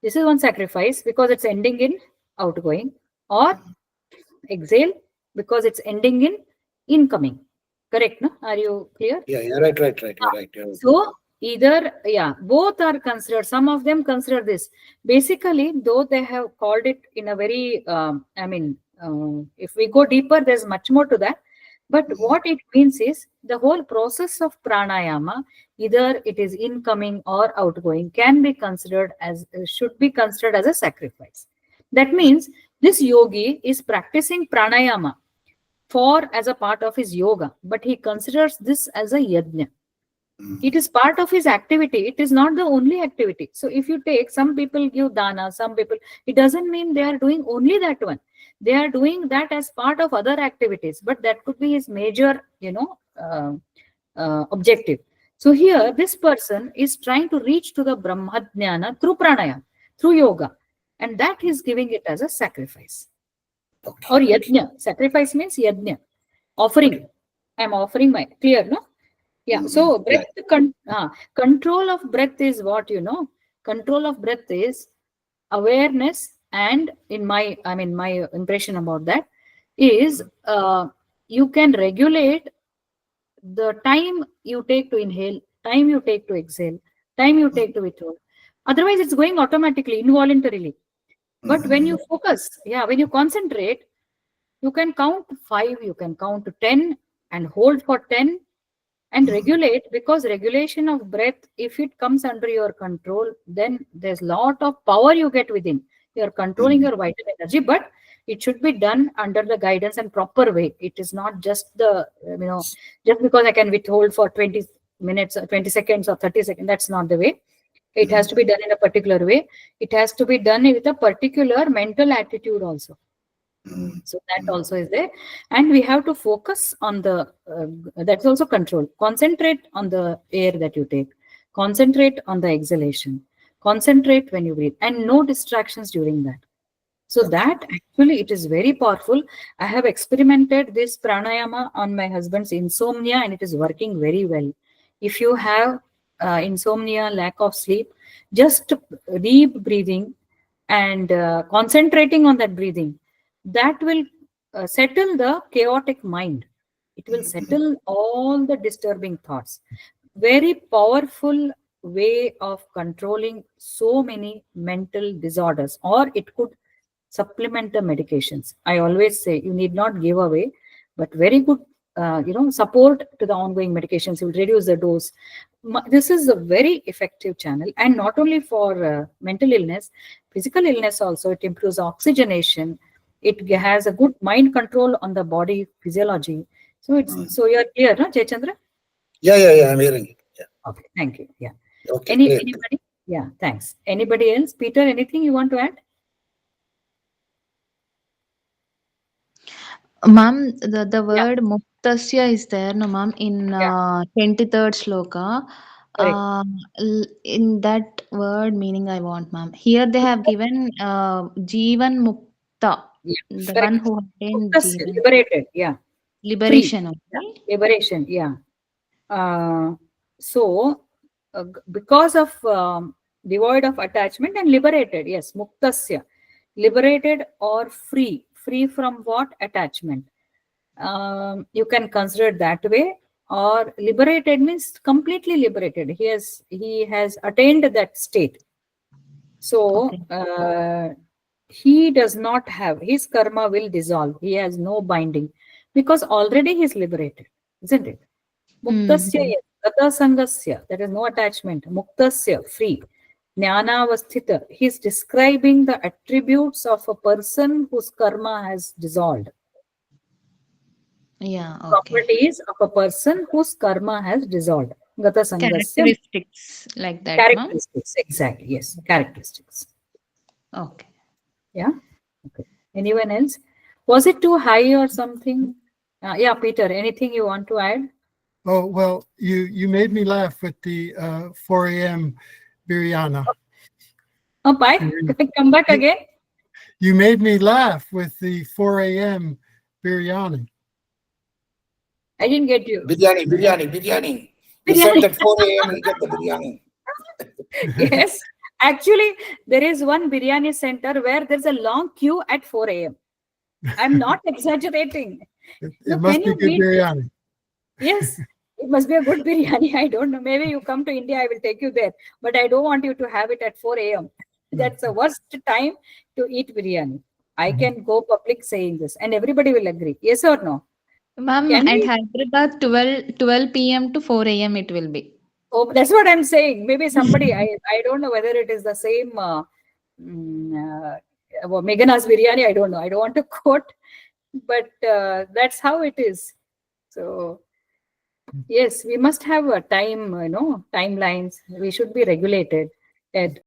B: this is one sacrifice because it's ending in outgoing, or exhale because it's ending in incoming. Correct, no? Are you clear?
A: Yeah, right. You're right.
B: So either, both are considered. Some of them consider this. Basically, though they have called it in a very, if we go deeper, there's much more to that. But what it means is the whole process of pranayama, either it is incoming or outgoing, can be considered as, should be considered as a sacrifice. That means this yogi is practicing pranayama for as a part of his yoga, but he considers this as a yajna. It is part of his activity. It is not the only activity. So if you take, some people give dana, some people, it doesn't mean they are doing only that one. They are doing that as part of other activities, but that could be his major, objective. So here, this person is trying to reach to the Brahmadhyana through pranayama, through yoga, and that he's giving it as a sacrifice. Or yajna. Sacrifice means yajna, offering. I'm offering my, clear, no? Yeah. So breath, control of breath is what, control of breath is awareness. And in my, my impression about that is, you can regulate the time you take to inhale, time you take to exhale, time you take to withhold. Otherwise, it's going automatically, involuntarily. But when you focus, when you concentrate, you can count 5, you can count to 10 and hold for 10 and regulate, because regulation of breath, if it comes under your control, then there's a lot of power you get within. You're controlling your vital energy, but it should be done under the guidance and proper way. It is not just the, just because I can withhold for 20 minutes or 20 seconds or 30 seconds, that's not the way. It has to be done in a particular way. It has to be done with a particular mental attitude also. So that also is there. And we have to focus on the, that's also control. Concentrate on the air that you take. Concentrate on the exhalation. Concentrate when you breathe. And no distractions during that. So that actually, it is very powerful. I have experimented this pranayama on my husband's insomnia, and it is working very well. If you have insomnia, lack of sleep, just deep breathing and concentrating on that breathing, that will settle the chaotic mind. It will settle all the disturbing thoughts. Very powerful way of controlling so many mental disorders, or it could supplement the medications. I always say you need not give away, but very good, support to the ongoing medications. You will reduce the dose. This is a very effective channel, and not only for mental illness, physical illness also. It improves oxygenation. It has a good mind control on the body physiology. So it's so you're clear, no, Jayachandra?
A: Yeah. I'm hearing it. Yeah.
B: Okay, thank you. Yeah.
A: Okay.
B: Anybody? Yeah, thanks. Anybody else? Peter, anything you want to add?
C: Ma'am, the word muktasya is there, no, ma'am, in 23rd sloka. In that word meaning I want, ma'am. Here they have given Jivan Mukta, the one who attained Jivan.
B: Liberated, yeah.
C: Liberation,
B: Free.
C: okay?
B: Yeah. Liberation, yeah. Because of devoid of attachment and liberated, yes, muktasya, liberated or free from what? Attachment. You can consider it that way. Or liberated means completely liberated. He has attained that state. So he does not have, his karma will dissolve. He has no binding because already he is liberated, isn't it? Muktasya, gata sangasya, there is no attachment. Muktasya, free. Jnanavasthita, he is describing the attributes of a person whose karma has dissolved.
C: Yeah, okay.
B: Properties of a person whose karma has dissolved. Gata sangasya.
C: Characteristics like that,
B: Characteristics, exactly, yes. Characteristics.
C: Okay.
B: Yeah. Okay. Anyone else? Was it too high or something? Yeah, Peter, anything you want to add?
D: Oh, well, you made me laugh with the 4 a.m. biryani.
B: Oh, bye. Come back again.
D: You made me laugh with the 4 a.m. biryani.
B: I didn't get you.
A: Biryani. You said that 4 a.m. you get the biryani.
B: Yes. Actually, there is one biryani center where there's a long queue at 4 a.m. I'm not exaggerating.
D: It must be good biryani.
B: Yes, it must be a good biryani. I don't know. Maybe you come to India, I will take you there. But I don't want you to have it at 4 a.m. That's the worst time to eat biryani. I can go public saying this and everybody will agree. Yes or no?
C: Ma'am,
B: Can
C: at
B: we?
C: Hyderabad, 12 p.m. to 4 a.m. it will be.
B: Oh, that's what I'm saying. Maybe somebody, I don't know whether it is the same Meghana's biryani. I don't know. I don't want to quote, but that's how it is. So yes, we must have a time, timelines. We should be regulated. Ed.